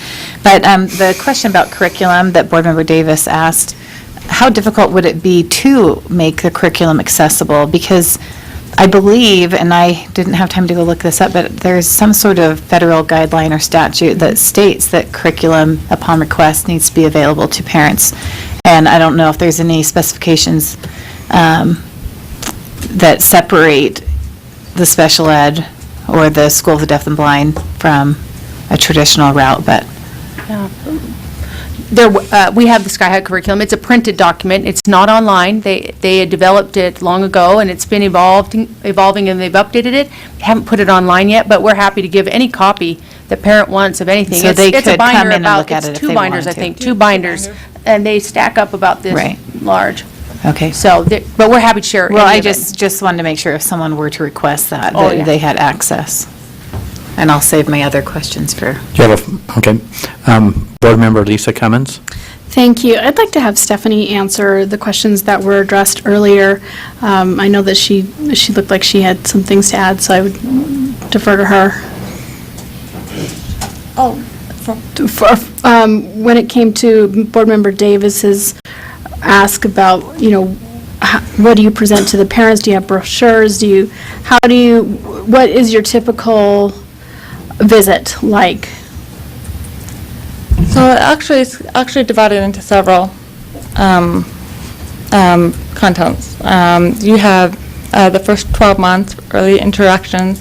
But the question about curriculum that Board Member Davis asked, how difficult would it be to make the curriculum accessible? Because I believe, and I didn't have time to go look this up, but there's some sort of federal guideline or statute that states that curriculum upon request needs to be available to parents. And I don't know if there's any specifications that separate the special ed or the School of the Deaf and Blind from a traditional route, but. We have the Sky High curriculum. It's a printed document. It's not online. They had developed it long ago, and it's been evolving, and they've updated it. They haven't put it online yet, but we're happy to give any copy the parent wants of anything. So they It's a could binder come in and about- look at it if It's they 2 binders, I wanted to. think, 2 binders, and they stack up about this Right. large. Okay. So, but we're happy to share Well, I any of it. just wanted to make sure if someone were to request that, Oh, yeah. that they had access. And I'll save my other questions for. Do you have okay. Board Member Lisa Cummins. Thank you. I'd like to have Stephanie answer the questions that were addressed earlier. I know that she looked like she had some things to add, so I would defer to her. When it came to Board Member Davis's ask about, what do you present to the parents? Do you have brochures? What is your typical visit like? So it's actually divided into several contents. You have the first 12 months, early interactions,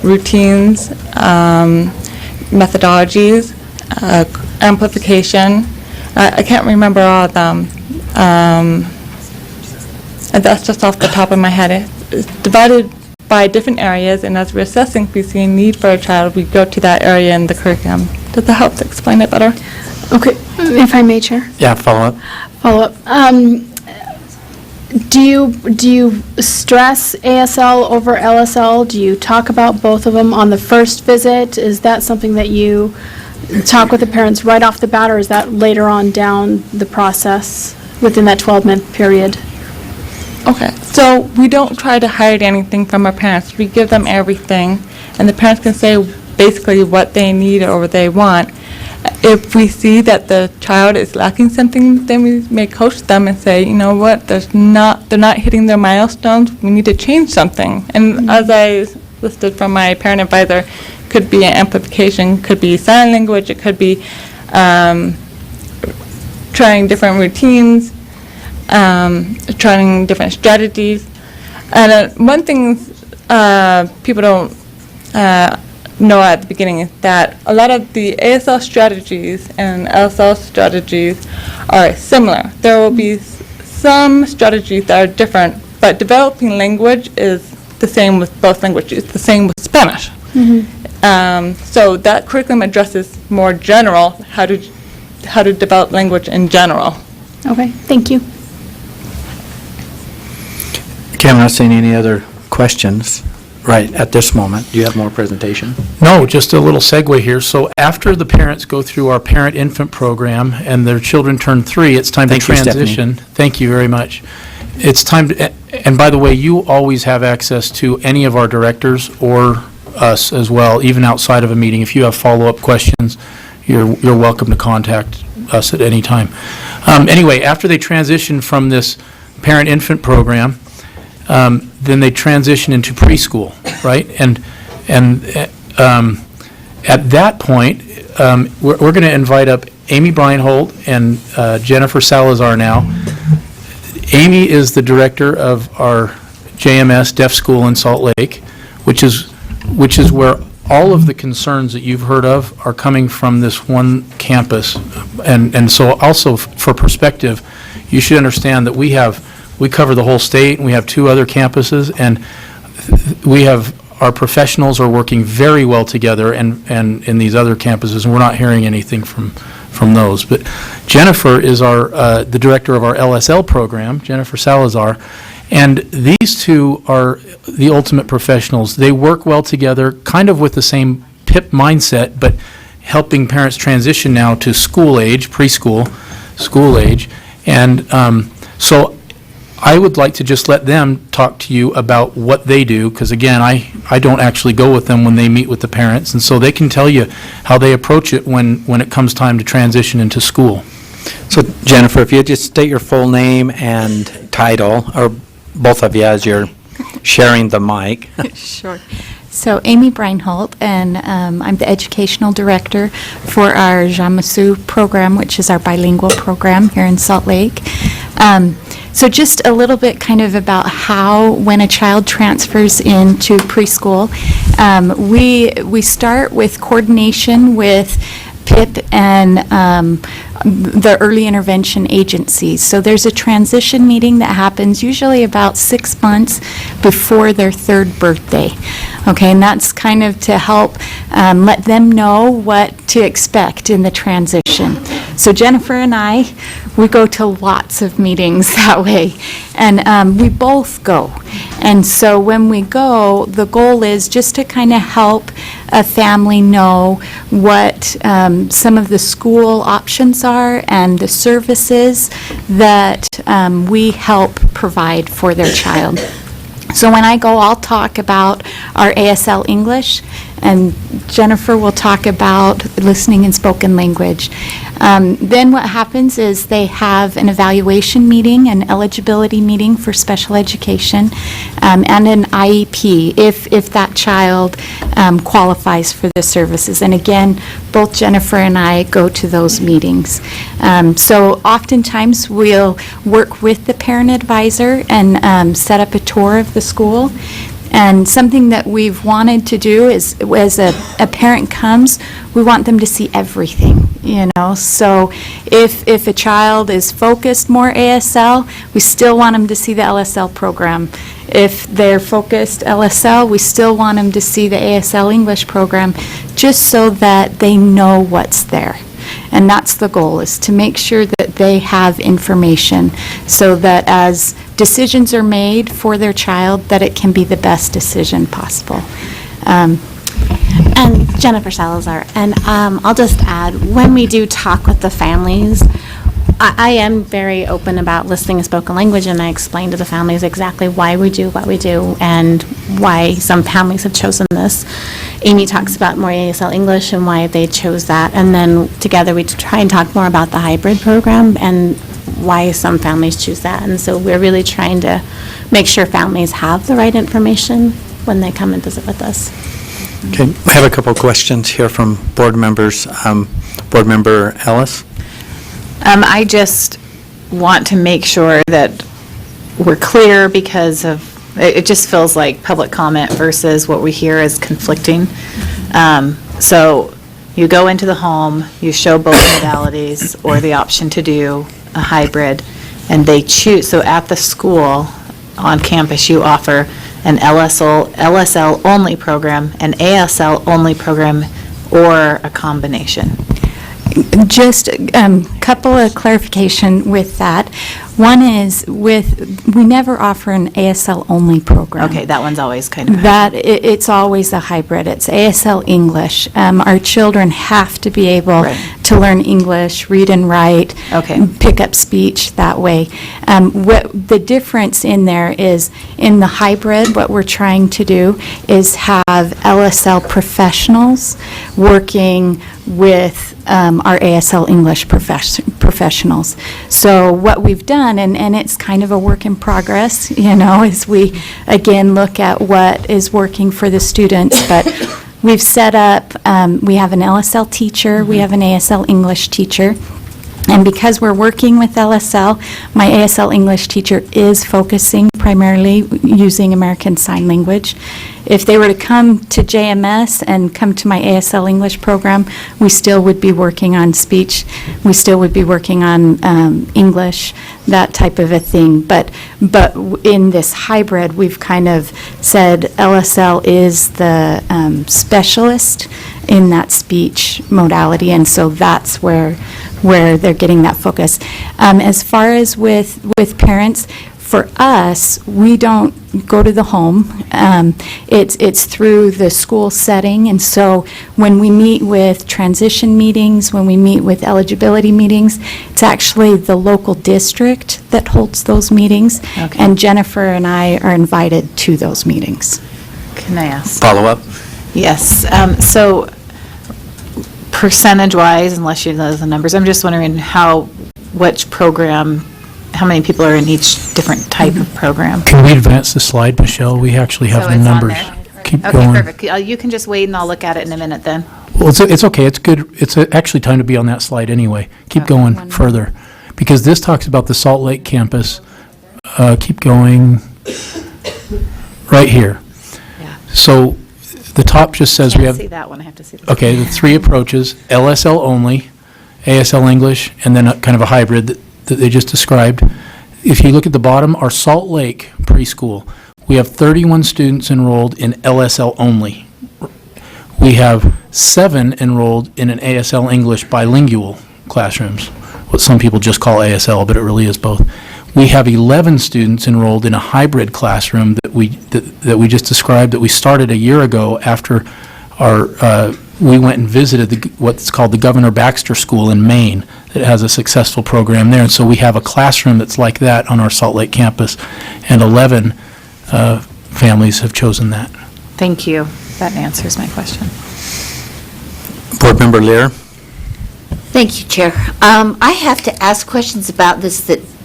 routines, methodologies, amplification. I can't remember all of them. And that's just off the top of my head. It's divided by different areas, and as we're assessing if we see a need for a child, we go to that area in the curriculum. Does that help to explain it better? Okay, if I may, Chair. Yeah, follow up. Follow up. Do you stress ASL over LSL? Do you talk about both of them on the first visit? Is that something that you talk with the parents right off the bat, or is that later on down the process within that 12-month period? Okay, so we don't try to hide anything from our parents. We give them everything, and the parents can say basically what they need or what they want. If we see that the child is lacking something, then we may coach them and say, you know what, they're not hitting their milestones, we need to change something. And as I listed from my parent advisor, could be an amplification, could be sign language, it could be trying different routines, trying different strategies. And one thing people don't know at the beginning is that a lot of the ASL strategies and LSL strategies are similar. There will be some strategies that are different, but developing language is the same with both languages. It's the same with Spanish. So that curriculum addresses more general, how to develop language in general. Okay, thank you. Okay, I'm not seeing any other questions right at this moment. Do you have more presentation? No, just a little segue here. So after the parents go through our parent-infant program and their children turn 3, it's time to Thank you, Stephanie. transition. Thank you very much. It's time to, and by the way, you always have access to any of our directors or us as well, even outside of a meeting. If you have follow-up questions, you're welcome to contact us at any time. Anyway, after they transition from this parent-infant program, then they transition into preschool, right? And at that point, we're going to invite up Amy Breinholt and Jennifer Salazar now. Amy is the director of our JMS Deaf School in Salt Lake, which is where all of the concerns that you've heard of are coming from this one campus. And so also for perspective, you should understand that we cover the whole state, and we have 2 other campuses, and our professionals are working very well together and in these other campuses, and we're not hearing anything from those. But Jennifer is the director of our LSL program, Jennifer Salazar, and these 2 are the ultimate professionals. They work well together, kind of with the same PIP mindset, but helping parents transition now to school age, preschool, school age. And so I would like to just let them talk to you about what they do, because again, I don't actually go with them when they meet with the parents, and so they can tell you how they approach it when it comes time to transition into school. So Jennifer, if you just state your full name and title, or both of you as you're sharing the mic. Sure. So Amy Breinholt, and I'm the educational director for our Jamasu program, which is our bilingual program here in Salt Lake. So just a little bit kind of about how, when a child transfers into preschool, we start with coordination with PIP and the early intervention agencies. So there's a transition meeting that happens usually about 6 months before their 3rd birthday. Okay, and that's kind of to help let them know what to expect in the transition. So Jennifer and I, we go to lots of meetings that way, and we both go. And so when we go, the goal is just to kind of help a family know what some of the school options are and the services that we help provide for their child. So when I go, I'll talk about our ASL English, and Jennifer will talk about listening and spoken language. Then what happens is they have an evaluation meeting, an eligibility meeting for special education, and an IEP if that child qualifies for the services. And again, both Jennifer and I go to those meetings. So oftentimes we'll work with the parent advisor and set up a tour of the school. And something that we've wanted to do is, as a parent comes, we want them to see everything, So if a child is focused more ASL, we still want them to see the LSL program. If they're focused LSL, we still want them to see the ASL English program, just so that they know what's there. And that's the goal, is to make sure that they have information so that as decisions are made for their child, that it can be the best decision possible. And Jennifer Salazar, and I'll just add, when we do talk with the families, I am very open about listening and spoken language, and I explain to the families exactly why we do what we do and why some families have chosen this. Amy talks about more ASL English and why they chose that, and then together we try and talk more about the hybrid program and why some families choose that. And so we're really trying to make sure families have the right information when they come and visit with us. Okay, I have a couple of questions here from board members. Board Member Ellis? I just want to make sure that we're clear, because it just feels like public comment versus what we hear is conflicting. So you go into the home, you show both modalities or the option to do a hybrid, and they choose. So at the school on campus, you offer an LSL only program, an ASL only program, or a combination. Just a couple of clarification with that. One is we never offer an ASL-only program. Okay, that one's always kind of... It's always a hybrid. It's ASL English. Our children have to be able to learn English, read and write, pick up speech that way. What the difference in there is, in the hybrid, what we're trying to do is have LSL professionals working with our ASL English professionals. So what we've done, and it's kind of a work in progress, as we, again, look at what is working for the students, but we've set up, we have an LSL teacher, we have an ASL English teacher, and because we're working with LSL, my ASL English teacher is focusing primarily using American Sign Language. If they were to come to JMS and come to my ASL English program, we still would be working on speech, we still would be working on English, that type of a thing. But in this hybrid, we've kind of said LSL is the specialist in that speech modality, and so that's where they're getting that focus. As far as with parents, for us, we don't go to the home. It's through the school setting, and so when we meet with transition meetings, when we meet with eligibility meetings, it's actually the local district that holds those meetings, and Jennifer and I are invited to those meetings. Can I ask? Follow-up? Yes. So percentage-wise, unless you know the numbers, I'm just wondering which program, how many people are in each different type of program? Can we advance the slide, Michelle? We actually have So the it's on numbers. there? Keep Okay, going. perfect. You can just wait and I'll look at it in a minute then. Well, it's okay. It's good. It's actually time to be on that slide anyway. Keep going further, because this talks about the Salt Lake campus. Keep going right here. So the top just says we Can't have... see that one. I have to see this. Okay, the three approaches, LSL only, ASL English, and then kind of a hybrid that they just described. If you look at the bottom, our Salt Lake preschool, we have 31 students enrolled in LSL only. We have 7 enrolled in an ASL English bilingual classrooms, what some people just call ASL, but it really is both. We have 11 students enrolled in a hybrid classroom that we just described, that we started a year ago after we went and visited what's called the Governor Baxter School in Maine that has a successful program there. And so we have a classroom that's like that on our Salt Lake campus, and 11 families have chosen that. Thank you. That answers my question. Board Member Lear? Thank you, Chair. I have to ask questions about this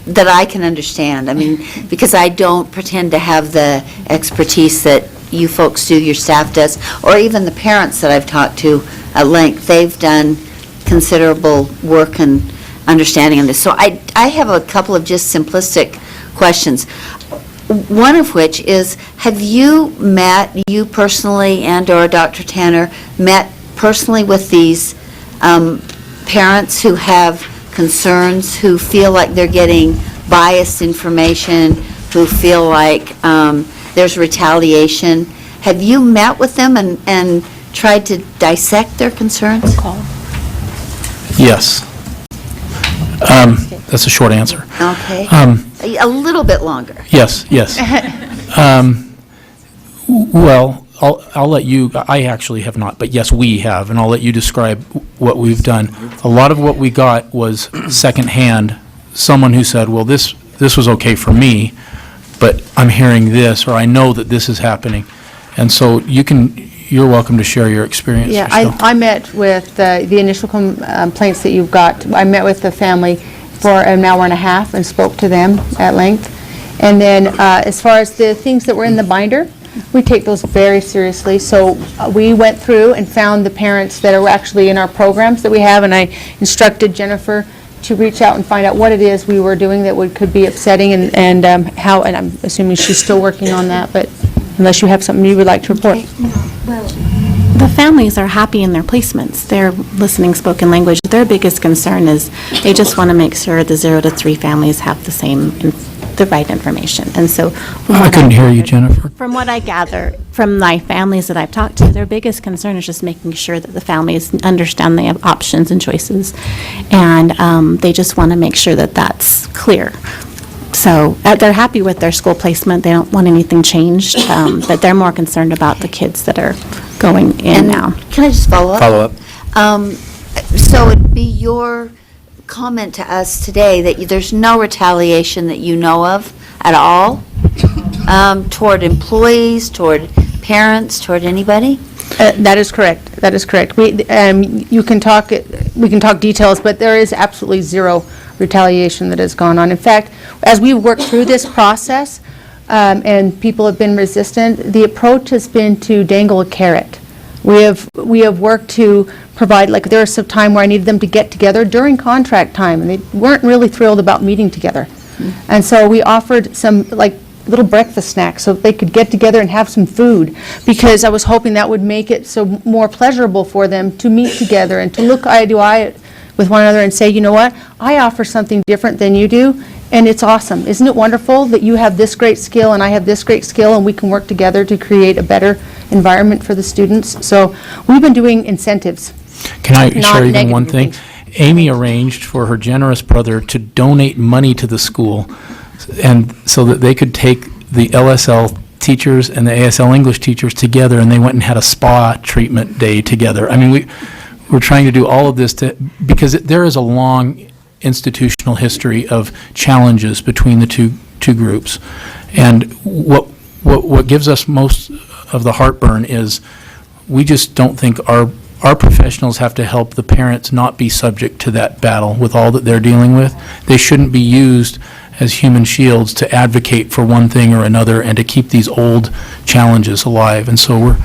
that I can understand. I mean, because I don't pretend to have the expertise that you folks do, your staff does, or even the parents that I've talked to at length. They've done considerable work and understanding on this. So I have a couple of just simplistic questions. one of which is, have you met, you personally and/or Dr. Tanner, met personally with these parents who have concerns, who feel like they're getting biased information, who feel like there's retaliation? Have you met with them and tried to dissect their concerns? Yes. That's a short answer. Okay. A little bit longer. Yes, yes. Well, I'll let you, I actually have not, but yes, we have, and I'll let you describe what we've done. A lot of what we got was secondhand, someone who said, well, this was okay for me, but I'm hearing this, or I know that this is happening. And so you're welcome to share your experience. Yeah, Michelle. I met with the initial complaints that you've got. I met with the family for an hour and a half and spoke to them at length. And then as far as the things that were in the binder, we take those very seriously. So we went through and found the parents that are actually in our programs that we have, and I instructed Jennifer to reach out and find out what it is we were doing that could be upsetting, and how, and I'm assuming she's still working on that, but unless you have something you would like to report. Well, the families are happy in their placements. They're listening spoken language. Their biggest concern is they just want to make sure the 0 to 3 families have the right information. And so I couldn't hear you, Jennifer. from what I gather from my families that I've talked to, their biggest concern is just making sure that the families understand they have options and choices, and they just want to make sure that that's clear. So they're happy with their school placement. They don't want anything changed, but they're more concerned about the kids that are going in now. Can I just follow up? Follow up. So it'd be your comment to us today that there's no retaliation that you know of at all toward employees, toward parents, toward anybody? That is correct. That is correct. We can talk details, but there is absolutely zero retaliation that has gone on. In fact, as we work through this process, and people have been resistant, the approach has been to dangle a carrot. We have worked to provide, like there was some time where I needed them to get together during contract time, and they weren't really thrilled about meeting together. And so we offered some like little breakfast snacks so they could get together and have some food, because I was hoping that would make it so more pleasurable for them to meet together and to look eye to eye with one another and say, you know what, I offer something different than you do, and it's awesome. Isn't it wonderful that you have this great skill and I have this great skill, and we can work together to create a better environment for the students? So we've been doing incentives. Can I Not share even negative one thing? Amy arranged for her generous brother to donate money to the school, and so that they could take the LSL teachers and the ASL English teachers together, and they went and had a spa treatment day together. I mean, we're trying to do all of this because there is a long institutional history of challenges between the two groups. And what gives us most of the heartburn is we just don't think our professionals have to help the parents not be subject to that battle with all that they're dealing with. They shouldn't be used as human shields to advocate for one thing or another and to keep these old challenges alive. And so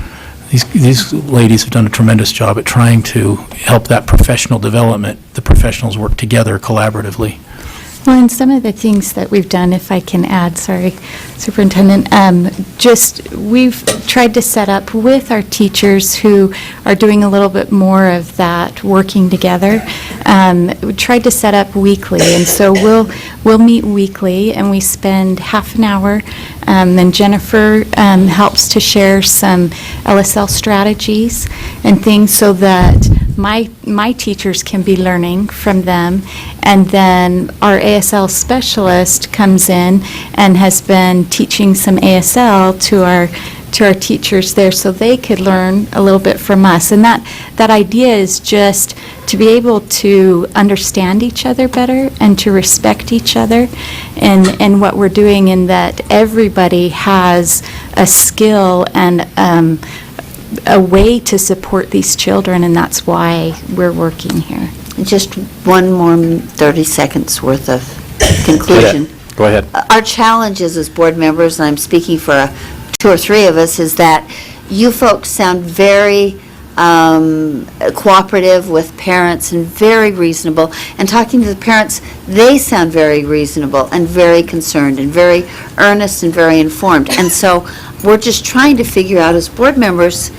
these ladies have done a tremendous job at trying to help that professional development. The professionals work together collaboratively. Well, and some of the things that we've done, if I can add, sorry, Superintendent, we've tried to set up with our teachers who are doing a little bit more of that working together. We tried to set up weekly, and so we'll meet weekly, and we spend half an hour. Then Jennifer helps to share some LSL strategies and things so that my teachers can be learning from them, and then our ASL specialist comes in and has been teaching some ASL to our teachers there so they could learn a little bit from us. And that idea is just to be able to understand each other better and to respect each other and what we're doing, in that everybody has a skill and a way to support these children, and that's why we're working here. Just one more 30 seconds worth of conclusion. Go ahead. Our challenges as board members, and I'm speaking for 2 or 3 of us, is that you folks sound very cooperative with parents and very reasonable. And talking to the parents, they sound very reasonable and very concerned and very earnest and very informed. And so we're just trying to figure out as board members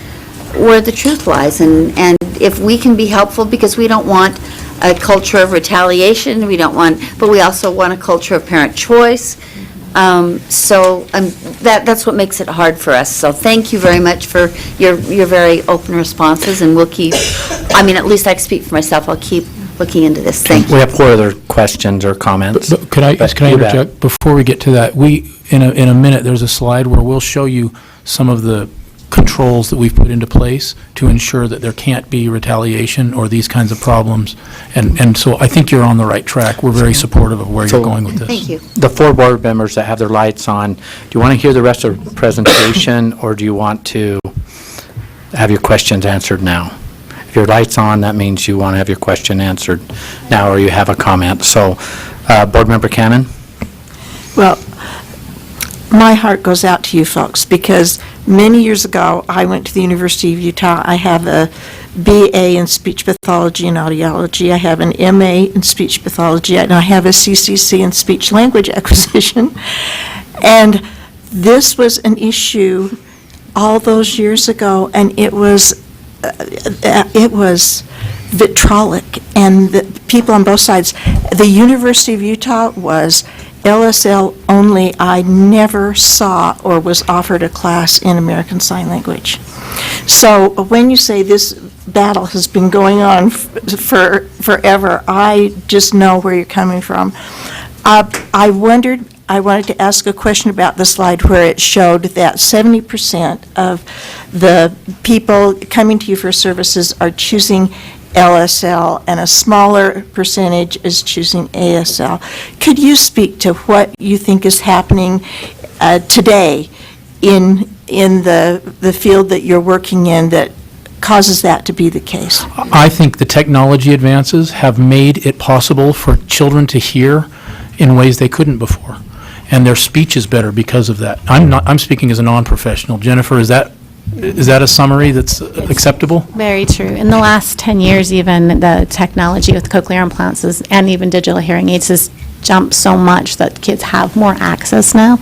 where the truth lies and if we can be helpful, because we don't want a culture of retaliation, but we also want a culture of parent choice. That's what makes it hard for us. So thank you very much for your very open responses, and we'll keep, at least I can speak for myself, I'll keep looking into this. Thank you. We have 4 other questions or comments. But could I interject before we get to that? In a minute, there's a slide where we'll show you some of the controls that we've put into place to ensure that there can't be retaliation or these kinds of problems. And so I think you're on the right track. We're very supportive of where you're going with this. Thank you. The 4 board members that have their lights on, do you want to hear the rest of the presentation, or do you want to have your questions answered now? If your light's on, that means you want to have your question answered now, or you have a comment. So, Board Member Cannon? Well, my heart goes out to you folks, because many years ago, I went to the University of Utah. I have a BA in speech pathology and audiology. I have an MA in speech pathology, and I have a CCC in speech language acquisition. And this was an issue all those years ago, and it was vitriolic, and the people on both sides. The University of Utah was LSL only. I never saw or was offered a class in American Sign Language. So when you say this battle has been going on for forever, I just know where you're coming from. I wanted to ask a question about the slide where it showed that 70% of the people coming to you for services are choosing LSL, and a smaller percentage is choosing ASL. Could you speak to what you think is happening today in the field that you're working in that causes that to be the case? I think the technology advances have made it possible for children to hear in ways they couldn't before, and their speech is better because of that. I'm speaking as a non-professional. Jennifer, is that a summary that's acceptable? Very true. In the last 10 years, even, the technology with cochlear implants and even digital hearing aids has jumped so much that kids have more access now.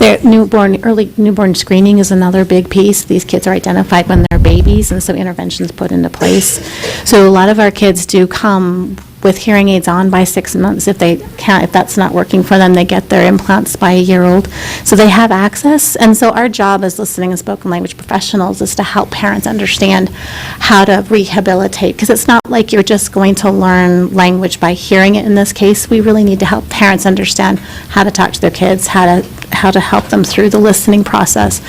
Early newborn screening is another big piece. These kids are identified when they're babies, and so interventions put into place. So a lot of our kids do come with hearing aids on by 6 months. If that's not working for them, they get their implants by a year old. So they have access. And so our job as listening and spoken language professionals is to help parents understand how to rehabilitate, because it's not like you're just going to learn language by hearing it in this case. We really need to help parents understand how to talk to their kids, how to help them through the listening process.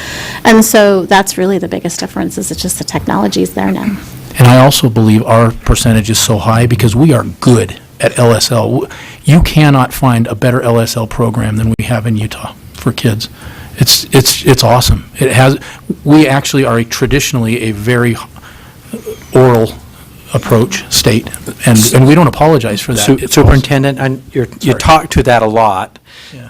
And so that's really the biggest difference, is it's just the technology is there now. And I also believe our percentage is so high because we are good at LSL. You cannot find a better LSL program than we have in Utah for kids. It's awesome. We actually are traditionally a very oral approach state, and we don't apologize for that. Superintendent, you talk to that a lot,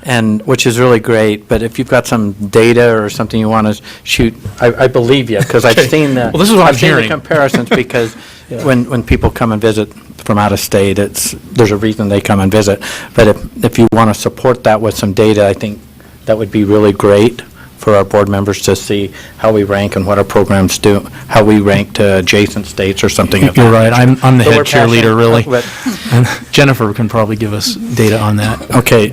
and which is really great, but if you've got some data or something you want to shoot, I believe you, because I've seen the Well, this is what I'm I've seen the hearing. comparisons, because when people come and visit from out of state, there's a reason they come and visit. But if you want to support that with some data, I think that would be really great for our board members to see how we rank and what our programs do, how we rank to adjacent states or something. You're right. I'm the So head we're cheerleader, really. passionate, And Jennifer can probably give us data on that. Okay.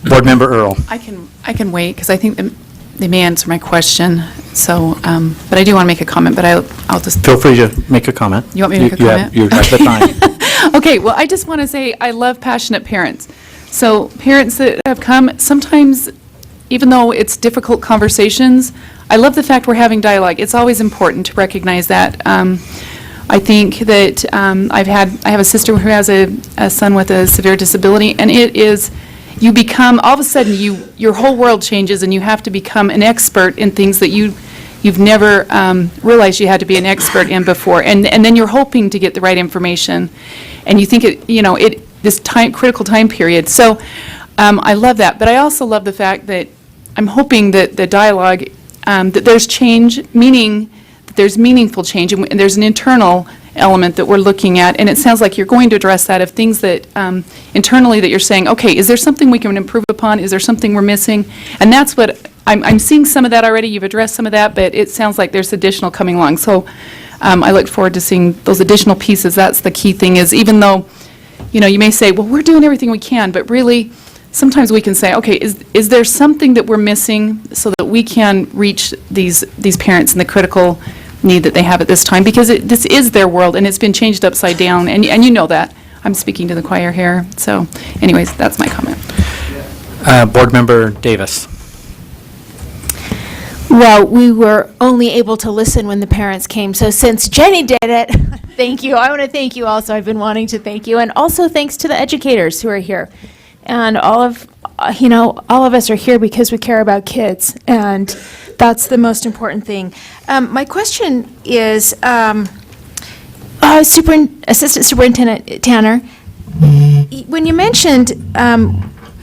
Board Member Earl. I can wait, because I think they may answer my question, so, but I do want to make a comment, but I'll just... Feel free to make a comment. You want me to make a comment? You have the time. Okay, well, I just want to say I love passionate parents. So parents that have come, sometimes, even though it's difficult conversations, I love the fact we're having dialogue. It's always important to recognize that. I think that I have a sister who has a son with a severe disability, and it is, you become, all of a sudden, your whole world changes, and you have to become an expert in things that you've never realized you had to be an expert in before, and then you're hoping to get the right information, and you think this critical time period. So I love that, but I also love the fact that I'm hoping that the dialogue, that there's change, meaning that there's meaningful change, and there's an internal element that we're looking at, and it sounds like you're going to address that of things that internally that you're saying, okay, is there something we can improve upon? Is there something we're missing? And that's what, I'm seeing some of that already. You've addressed some of that, but it sounds like there's additional coming along. So I look forward to seeing those additional pieces. That's the key thing, is even though, you may say, well, we're doing everything we can, but really, sometimes we can say, okay, is there something that we're missing so that we can reach these parents and the critical need that they have at this time? Because this is their world, and it's been changed upside down, and you know that. I'm speaking to the choir here. So anyways, that's my comment. Board Member Davis. Well, we were only able to listen when the parents came, so since Jenny did it, thank you. I want to thank you also. I've been wanting to thank you, and also thanks to the educators who are here. And all of us are here because we care about kids, and that's the most important thing. My question is, Assistant Superintendent Tanner, when you mentioned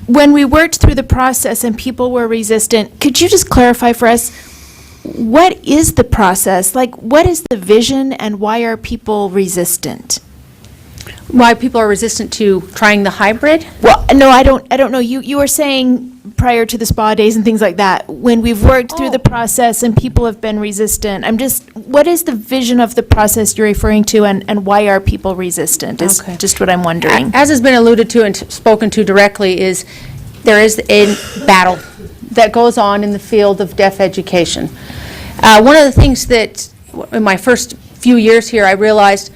when we worked through the process and people were resistant, could you just clarify for us, what is the process? Like, what is the vision, and why are people resistant? Why people are resistant to trying the hybrid? Well, no, I don't know. You were saying prior to the spa days and things like that, when we've worked through the process and people have been resistant, what is the vision of the process you're referring to, and why are people resistant, is just what I'm wondering. As has been alluded to and spoken to directly, is there is a battle that goes on in the field of deaf education. One of the things that in my first few years here, I realized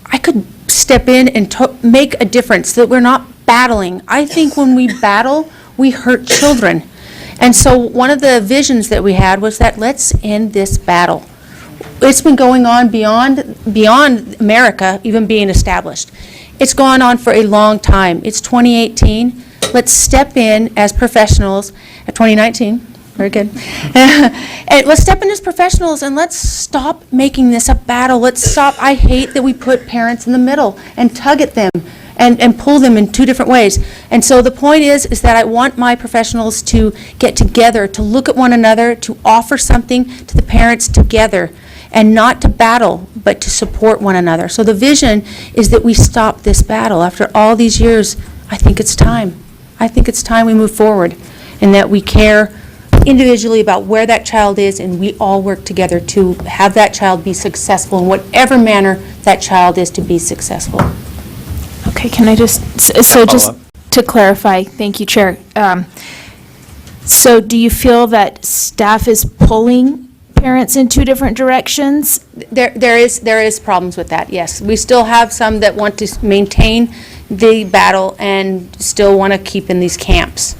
I could step in and make a difference, that we're not battling. I think when we battle, we hurt children. And so one of the visions that we had was that let's end this battle. It's been going on beyond America even being established. It's gone on for a long time. It's 2018. Let's step in as professionals, 2019. Very good. And let's step in as professionals, and let's stop making this a battle. Let's stop. I hate that we put parents in the middle and tug at them and pull them in two different ways. And so the point is that I want my professionals to get together, to look at one another, to offer something to the parents together, and not to battle, but to support one another. So the vision is that we stop this battle. After all these years, I think it's time. I think it's time we move forward, and that we care individually about where that child is, and we all work together to have that child be successful in whatever manner that child is to be successful. Okay, can I just to clarify, thank you, Chair. So do you feel that staff is pulling parents in two different directions? There is problems with that, yes. We still have some that want to maintain the battle and still want to keep in these camps.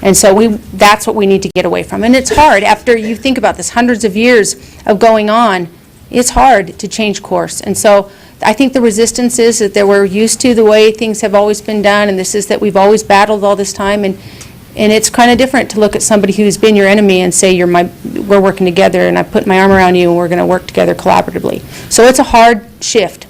And so that's what we need to get away from. And it's hard. After you think about this, hundreds of years of going on, it's hard to change course. And so I think the resistance is that we're used to the way things have always been done, and this is that we've always battled all this time. And it's kind of different to look at somebody who's been your enemy and say, we're working together, and I put my arm around you, and we're going to work together collaboratively. So it's a hard shift.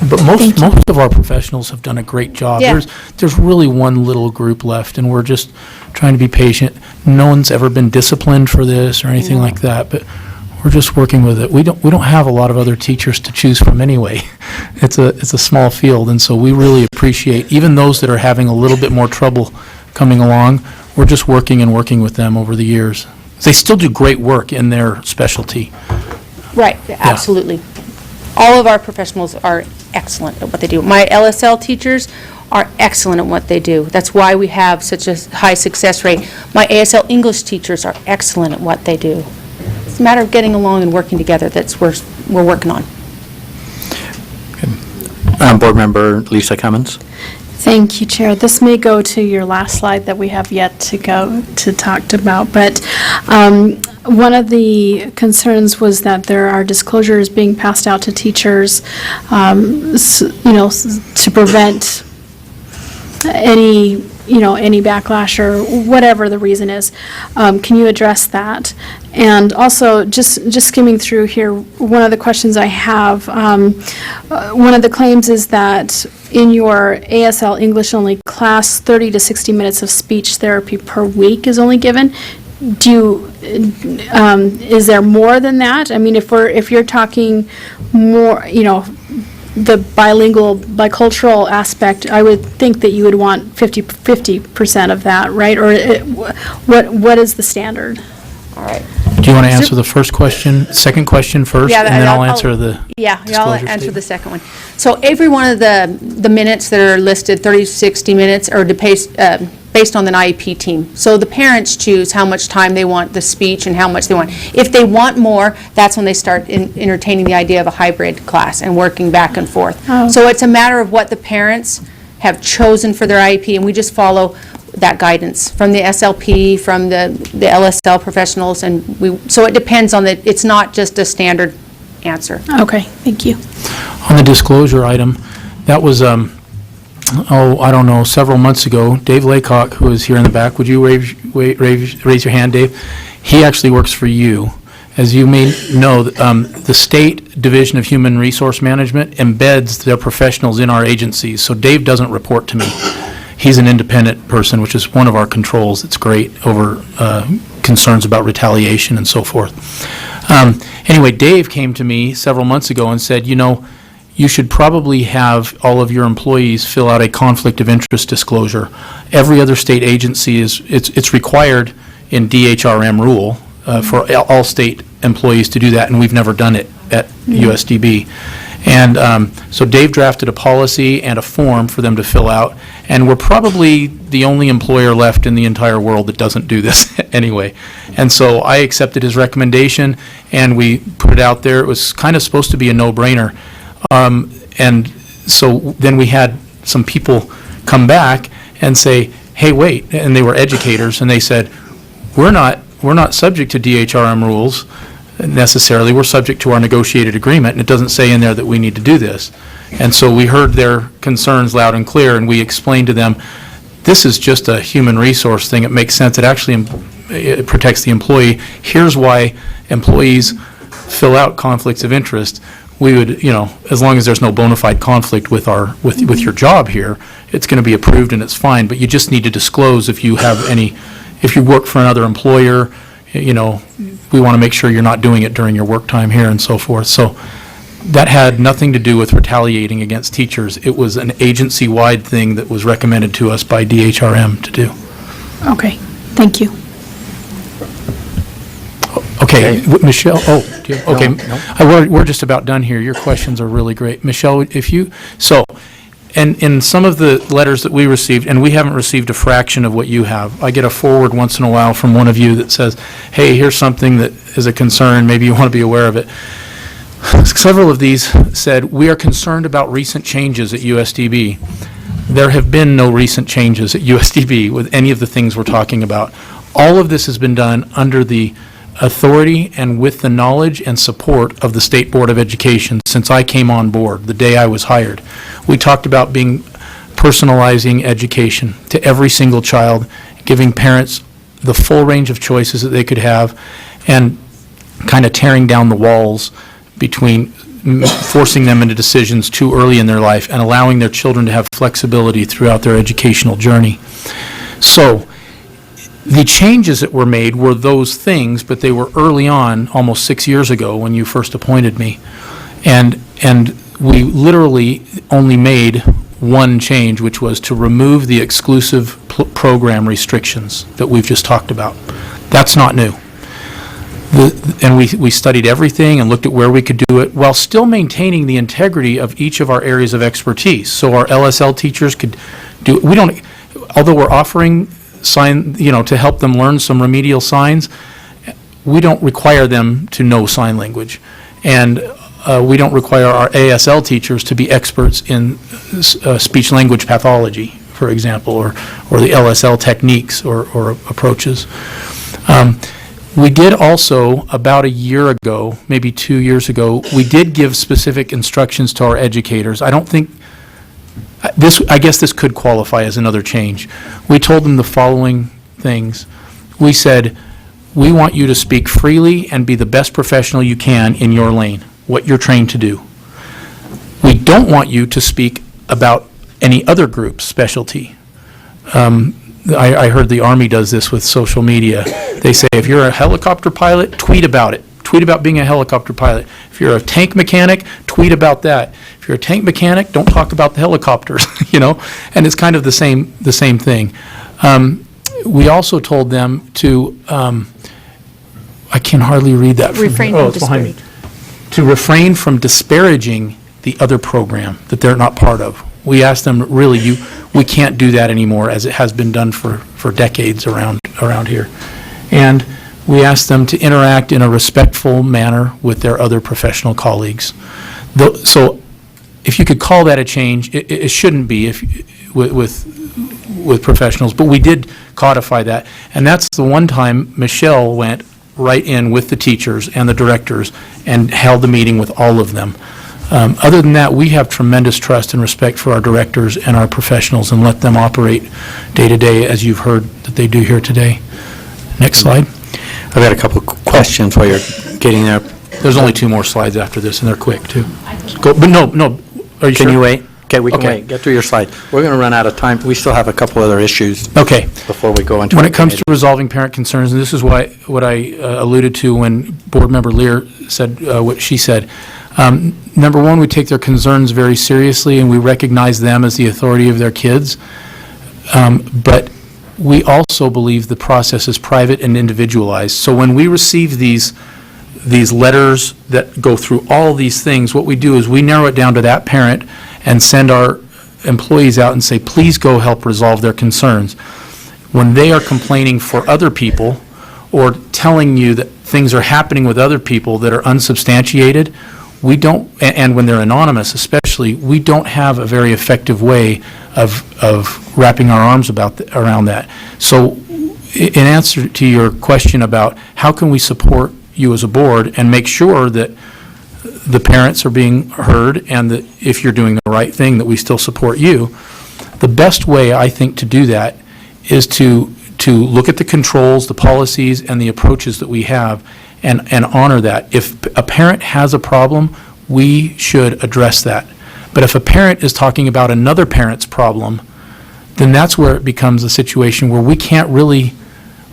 But most of our professionals have done a great job. Yeah. There's really one little group left, and we're just trying to be patient. No one's ever been disciplined for this or anything like that, but we're just working with it. We don't have a lot of other teachers to choose from anyway. It's a small field, and so we really appreciate even those that are having a little bit more trouble coming along. We're just working with them over the years. They still do great work in their specialty. Right, absolutely. All of our professionals are excellent at what they do. My LSL teachers are excellent at what they do. That's why we have such a high success rate. My ASL English teachers are excellent at what they do. It's a matter of getting along and working together. That's what we're working on. Board Member Lisa Cummins. Thank you, Chair. This may go to your last slide that we have yet to go to talk about, but one of the concerns was that there are disclosures being passed out to teachers, to prevent any backlash or whatever the reason is. Can you address that? And also, just skimming through here, one of the questions I have, one of the claims is that in your ASL English only class, 30 to 60 minutes of speech therapy per week is only given. do you, is there more than that? I mean, if you're talking more, the bicultural aspect, I would think that you would want 50% of that, right? Or what is the standard? All right. Do you want to answer the first question, second question first, Yeah, and then I'll answer the Yeah, I'll disclosure answer statement? the second one. So every one of the minutes that are listed, 30, 60 minutes, are based on the IEP team. So the parents choose how much time they want the speech and how much they want. If they want more, that's when they start entertaining the idea of a hybrid class and working back and forth. Oh. So it's a matter of what the parents have chosen for their IEP, and we just follow that guidance from the SLP, from the LSL professionals, and so it depends on it's not just a standard answer. Okay, thank you. On the disclosure item, that was, I don't know, several months ago. Dave Laycock, who is here in the back, would you raise your hand, Dave? He actually works for you. As you may know, the State Division of Human Resource Management embeds their professionals in our agencies, so Dave doesn't report to me. He's an independent person, which is one of our controls. It's great over concerns about retaliation and so forth. Anyway, Dave came to me several months ago and said, you should probably have all of your employees fill out a conflict of interest disclosure. Every other state agency it's required in DHRM rule for all state employees to do that, and we've never done it at USDB. And so Dave drafted a policy and a form for them to fill out, and we're probably the only employer left in the entire world that doesn't do this anyway. And so I accepted his recommendation, and we put it out there. It was kind of supposed to be a no-brainer. And so then we had some people come back and say, hey, wait, and they were educators, and they said, we're not subject to DHRM rules necessarily. We're subject to our negotiated agreement, and it doesn't say in there that we need to do this. And so we heard their concerns loud and clear, and we explained to them, this is just a human resource thing. It makes sense. It actually it protects the employee. Here's why employees fill out conflicts of interest. We would, as long as there's no bona fide conflict with your job here, it's going to be approved and it's fine. But you just need to disclose if you have if you work for another employer, we want to make sure you're not doing it during your work time here and so forth. So that had nothing to do with retaliating against teachers. It was an agency-wide thing that was recommended to us by DHRM to do. Okay, thank you. Okay, Michelle, we're just about done here. Your questions are really great. Michelle, and in some of the letters that we received, and we haven't received a fraction of what you have, I get a forward once in a while from one of you that says, hey, here's something that is a concern, maybe you want to be aware of it. Several of these said, we are concerned about recent changes at USDB. There have been no recent changes at USDB with any of the things we're talking about. All of this has been done under the authority and with the knowledge and support of the State Board of Education since I came on board, the day I was hired. We talked about personalizing education to every single child, giving parents the full range of choices that they could have, and kind of tearing down the walls between forcing them into decisions too early in their life and allowing their children to have flexibility throughout their educational journey. So the changes that were made were those things, but they were early on, almost 6 years ago when you first appointed me. And we literally only made one change, which was to remove the exclusive program restrictions that we've just talked about. That's not new. And we studied everything and looked at where we could do it while still maintaining the integrity of each of our areas of expertise. So our LSL teachers could do, although we're offering to help them learn some remedial signs, we don't require them to know sign language. And we don't require our ASL teachers to be experts in speech-language pathology, for example, or the LSL techniques or approaches. We did also, about a year ago, maybe 2 years ago, we did give specific instructions to our educators. I guess this could qualify as another change. We told them the following things. We said, we want you to speak freely and be the best professional you can in your lane, what you're trained to do. We don't want you to speak about any other group's specialty. I heard the Army does this with social media. They say, if you're a helicopter pilot, tweet about it. Tweet about being a helicopter pilot. If you're a tank mechanic, tweet about that. If you're a tank mechanic, don't talk about the helicopters, and it's kind of the same thing. We also told them to, I can hardly read that. Refrain from it's behind me. To refrain from disparaging the other program that they're not part of. We asked them, really, we can't do that anymore, as it has been done for decades around here. And we asked them to interact in a respectful manner with their other professional colleagues. So if you could call that a change, it shouldn't be with professionals, but we did codify that. And that's the one time Michelle went right in with the teachers and the directors and held the meeting with all of them. Other than that, we have tremendous trust and respect for our directors and our professionals and let them operate day to day, as you've heard that they do here today. Next slide. I've got a couple of questions while you're getting there. There's only 2 more slides after this, and they're quick, too. Go, but no, are you sure? Can you wait? Okay, we can Okay. wait. Get through your slide. We're going to run out of time. We still have a couple other issues Okay. before we go into When our it comes to committee. resolving parent concerns, and this is what I alluded to when Board Member Lear said what she said. Number one, we take their concerns very seriously, and we recognize them as the authority of their kids. But we also believe the process is private and individualized. So when we receive these letters that go through all these things, what we do is we narrow it down to that parent and send our employees out and say, please go help resolve their concerns. When they are complaining for other people or telling you that things are happening with other people that are unsubstantiated, we don't, and when they're anonymous especially, we don't have a very effective way of wrapping our arms around that. So in answer to your question about how can we support you as a board and make sure that the parents are being heard and that if you're doing the right thing, that we still support you, the best way, I think, to do that is to look at the controls, the policies, and the approaches that we have and honor that. If a parent has a problem, we should address that. But if a parent is talking about another parent's problem, then that's where it becomes a situation where we can't really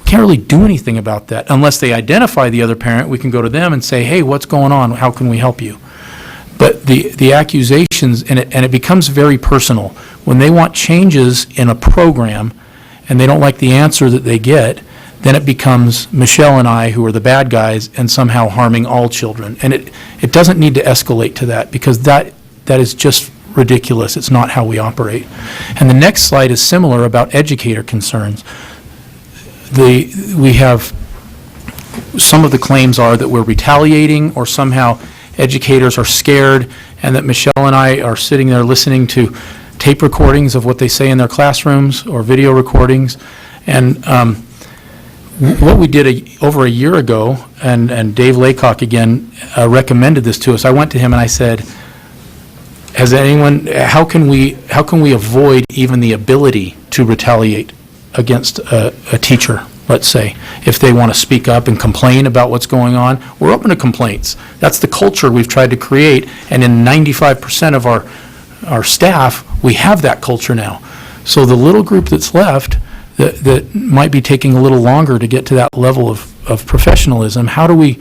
do anything about that. Unless they identify the other parent, we can go to them and say, hey, what's going on? How can we help you? But the accusations, and it becomes very personal. When they want changes in a program and they don't like the answer that they get, then it becomes Michelle and I who are the bad guys and somehow harming all children. And it doesn't need to escalate to that, because that is just ridiculous. It's not how we operate. And the next slide is similar about educator concerns. We have, some of the claims are that we're retaliating or somehow educators are scared, and that Michelle and I are sitting there listening to tape recordings of what they say in their classrooms or video recordings. And what we did over a year ago, and Dave Laycock again recommended this to us. I went to him and I said, how can we avoid even the ability to retaliate against a teacher, let's say, if they want to speak up and complain about what's going on? We're open to complaints. That's the culture we've tried to create, and in 95% of our staff, we have that culture now. So the little group that's left that might be taking a little longer to get to that level of professionalism, how do we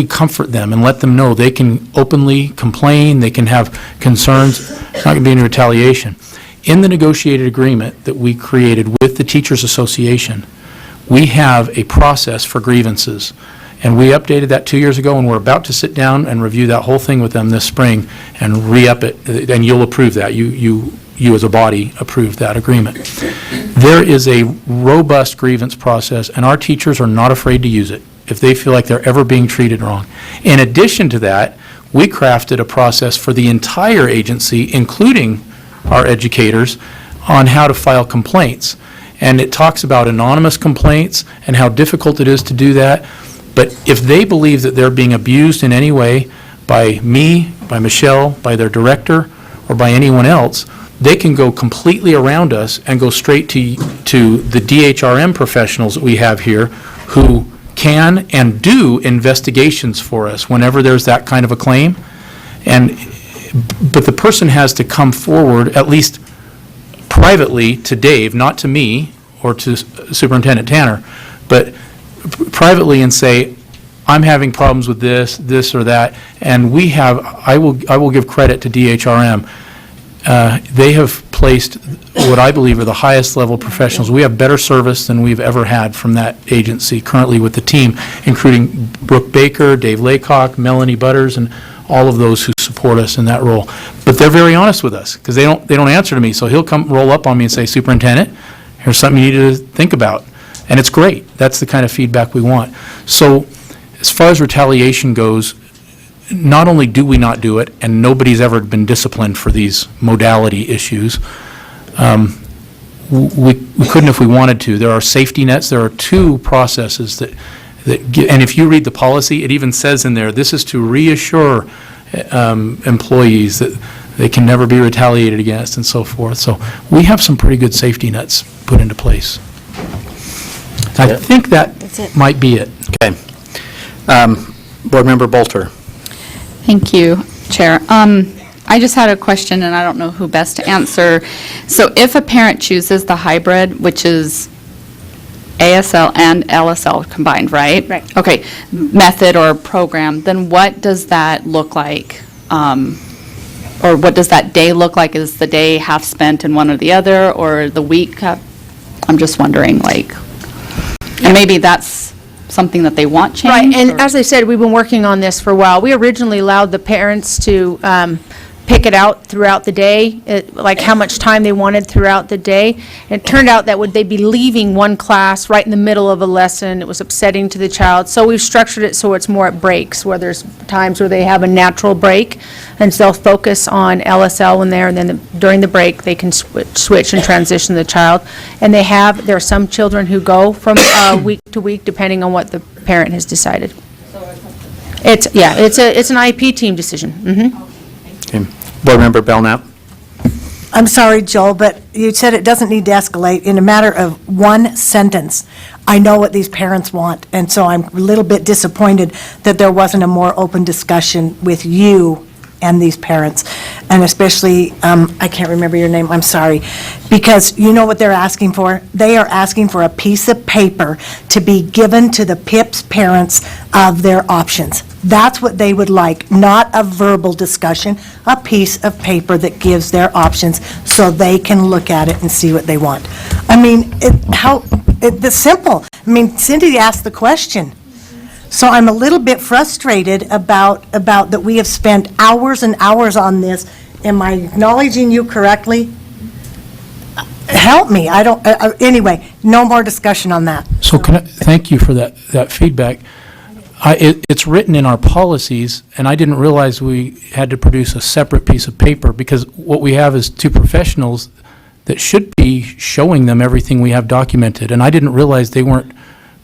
comfort them and let them know they can openly complain, they can have concerns, it's not going to be any retaliation. In the negotiated agreement that we created with the Teachers Association, we have a process for grievances. And we updated that 2 years ago, and we're about to sit down and review that whole thing with them this spring and re-up it, and you'll approve that. You as a body approved that agreement. There is a robust grievance process, and our teachers are not afraid to use it if they feel like they're ever being treated wrong. In addition to that, we crafted a process for the entire agency, including our educators, on how to file complaints. And it talks about anonymous complaints and how difficult it is to do that. But if they believe that they're being abused in any way by me, by Michelle, by their director, or by anyone else, they can go completely around us and go straight to the DHRM professionals that we have here, who can and do investigations for us whenever there's that kind of a claim. But the person has to come forward, at least privately, to Dave, not to me or to Superintendent Tanner, but privately and say, I'm having problems with this or that, and I will give credit to DHRM. They have placed what I believe are the highest level professionals. We have better service than we've ever had from that agency currently with the team, including Brooke Baker, Dave Laycock, Melanie Butters, and all of those who support us in that role. But they're very honest with us, because they don't answer to me. So he'll come roll up on me and say, Superintendent, here's something you need to think about. And it's great. That's the kind of feedback we want. So as far as retaliation goes, not only do we not do it, and nobody's ever been disciplined for these modality issues, we couldn't if we wanted to. There are safety nets. There are 2 processes that and if you read the policy, it even says in there, this is to reassure employees that they can never be retaliated against and so forth. So we have some pretty good safety nets put into place. I think that might be it. Okay. Board Member Bolter. Thank you, Chair. I just had a question, and I don't know who best to answer. So if a parent chooses the hybrid, which is ASL and LSL combined, right? Right. Okay, method or program, then what does that look like? Or what does that day look like? Is the day half spent in one or the other, or the week? I'm just wondering, like, and maybe that's something that they want changed? Right, and as I said, we've been working on this for a while. We originally allowed the parents to pick it out throughout the day, like how much time they wanted throughout the day. It turned out that they'd be leaving one class right in the middle of a lesson. It was upsetting to the child. So we've structured it so it's more at breaks, where there's times where they have a natural break, and so they'll focus on LSL when they're, and then during the break, they can switch and transition the child. And there are some children who go from week to week, depending on what the parent has decided. It's an IEP team decision. Mm-hmm. Okay. Board Member Belknap. I'm sorry, Joel, but you said it doesn't need to escalate. In a matter of one sentence, I know what these parents want, and so I'm a little bit disappointed that there wasn't a more open discussion with you and these parents, and especially, I can't remember your name, I'm sorry, because you know what they're asking for? They are asking for a piece of paper to be given to the PIP's parents of their options. That's what they would like, not a verbal discussion, a piece of paper that gives their options so they can look at it and see what they want. I mean, it's simple. I mean, Cindy asked the question. So I'm a little bit frustrated about that we have spent hours and hours on this. Am I acknowledging you correctly? Help me. I don't, anyway, no more discussion on that. So thank you for that feedback. It's written in our policies, and I didn't realize we had to produce a separate piece of paper, because what we have is 2 professionals that should be showing them everything we have documented, and I didn't realize they weren't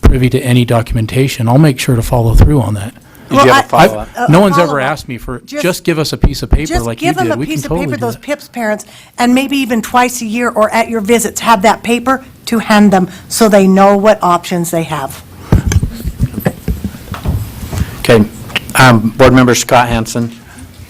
privy to any documentation. I'll make sure to follow through on that. Did you have a follow-up? No one's ever asked me for, just give us a piece of paper like you did. Just give them a We can piece of totally paper, do those that. PIP's parents, and maybe even twice a year or at your visits, have that paper to hand them so they know what options they have. Okay. Board Member Scott Hansen.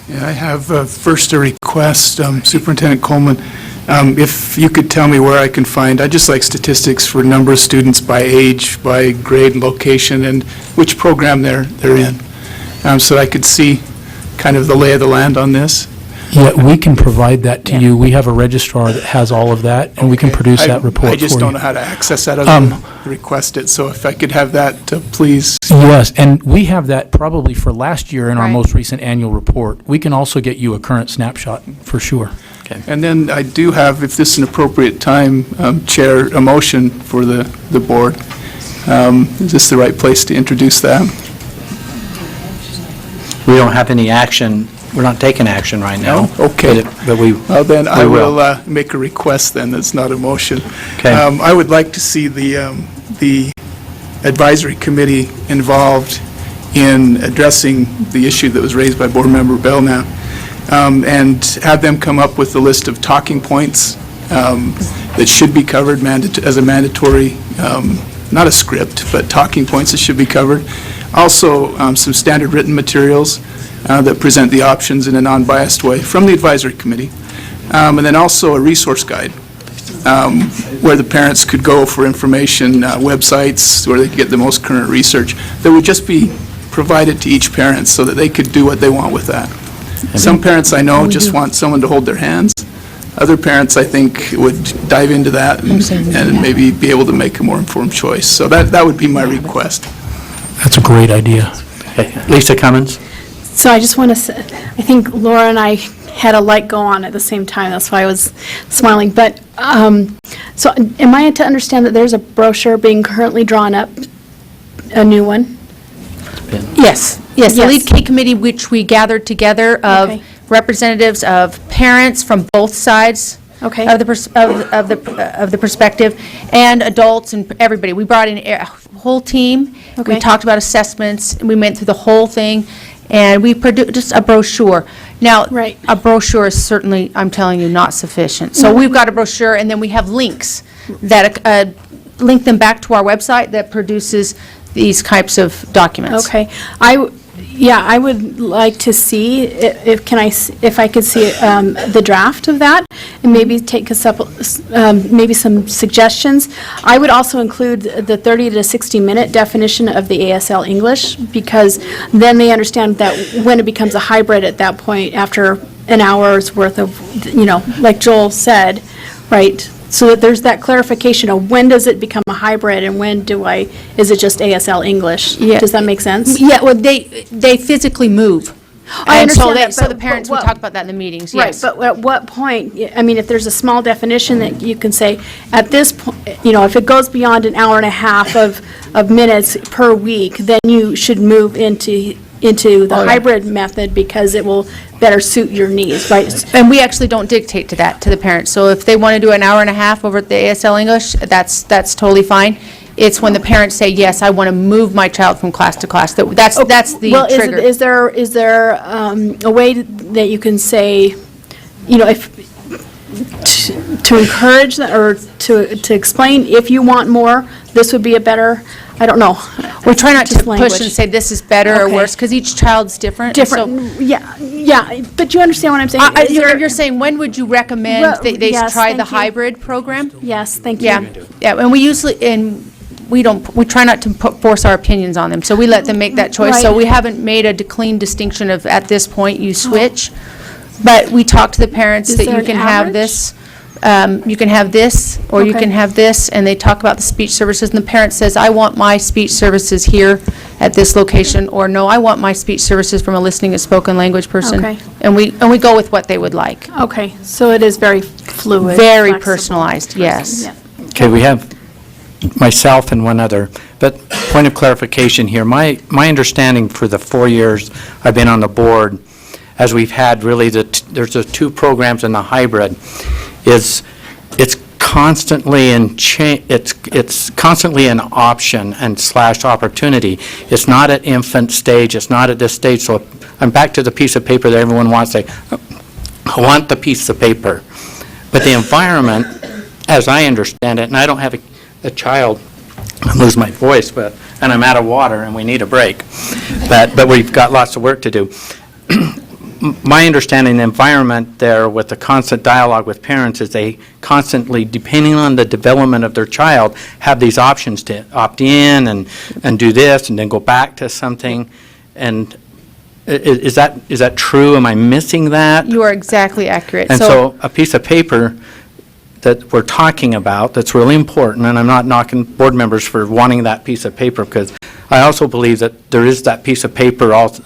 Yeah, I have first a request, Superintendent Coleman, if you could tell me where I can find, I'd just like statistics for number of students by age, by grade and location, and which program they're in, so that I could see kind of the lay of the land on this. Yeah, we can provide that to you. We have a registrar that has all of that, and we can produce that report for you. I just don't know how to access that other than request it, so if I could have that, please. Yes, and we have that probably for last year in our most recent annual report. We can also get you a current snapshot, for sure. Okay. And then I do have, if this is an appropriate time, Chair, a motion for the board. Is this the right place to introduce that? We don't have any action. We're not taking action right now. No? Okay. But we Well, then I will. will make a request then, that's not a motion. Okay. I would like to see the advisory committee involved in addressing the issue that was raised by Board Member Belknap, and have them come up with a list of talking points that should be covered as a mandatory, not a script, but talking points that should be covered. Also, some standard written materials that present the options in a non-biased way from the advisory committee, and then also a resource guide where the parents could go for information, websites where they could get the most current research, that would just be provided to each parent so that they could do what they want with that. Some parents I know just want someone to hold their hands. Other parents, I think, would dive into that and maybe be able to make a more informed choice. So that would be my request. That's a great idea. Lisa Cummins? So I just want to say, I think Laura and I had a light go on at the same time, that's why I was smiling. But, so am I to understand that there's a brochure being currently drawn up, a new one? Yes, yes, the Yes. Lead K Committee, which we gathered together of Okay. representatives of parents from both sides Okay. of the perspective, and adults and everybody. We brought in a whole team. We Okay. talked about assessments, and we went through the whole thing, and we produced just a brochure. Now, Right. a brochure is certainly, I'm telling you, not sufficient. So we've got a brochure, and then we have links that link them back to our website that produces these types of documents. Okay. I would like to see, if I could see the draft of that, and maybe take maybe some suggestions. I would also include the 30 to 60-minute definition of the ASL English, because then they understand that when it becomes a hybrid at that point, after an hour's worth of, like Joel said, right? So that there's that clarification of when does it become a hybrid and when is it just ASL English? Yeah. Does that make sense? Yeah, well, they physically move. I And so understand they- that, So but- the parents, but we what- talk about that in the meetings, Right, yes. but at what point, I mean, if there's a small definition that you can say, at this point, if it goes beyond an hour and a half of minutes per week, then you should move into the Oh, yeah. hybrid method because it will better suit your needs, right? And we actually don't dictate to that, to the parents. So if they want to do an hour and a half over at the ASL English, that's totally fine. It's when the parents say, yes, I want to move my child from class to class, that's the Well, trigger. is there a way that you can say, if, to encourage that, or to explain, if you want more, this would be a better, I don't know. We try not to Just push language. and say this is better or Okay. worse, because each child's different. Different, yeah, but you understand what I'm saying? Is there- You're saying, when would you recommend Well, they yes, try the thank you. hybrid program? Yes, thank you. Yeah, yeah, and we usually, we try not to force our opinions on them, so we let them make that choice. So Right. we haven't made a clean distinction of, at this point, you switch. But we talk to the parents Is that there you an can have average? this, you can have this, or you Okay. can have this, and they talk about the speech services, and the parent says, I want my speech services here at this location, or no, I want my speech services from a listening and spoken language person. Okay. And we go with what they would like. Okay, so it is very fluid. Very flexible. personalized, yes. Yeah. Okay, we have myself and one other, but point of clarification here, my understanding for the 4 years I've been on the board, as we've had really, there's the two programs in the hybrid, is it's constantly it's constantly an option and / opportunity. It's not at infant stage, it's not at this stage, so I'm back to the piece of paper that everyone wants to say, I want the piece of paper. But the environment, as I understand it, and I don't have a child, I lose my voice, and I'm out of water, and we need a break. But we've got lots of work to do. My understanding, the environment there with the constant dialogue with parents is they constantly, depending on the development of their child, have these options to opt in and do this and then go back to something. And is that true? Am I missing that? You are exactly accurate. And so a piece of paper that we're talking about that's really important, and I'm not knocking board members for wanting that piece of paper, because I also believe that there is that piece of paper, also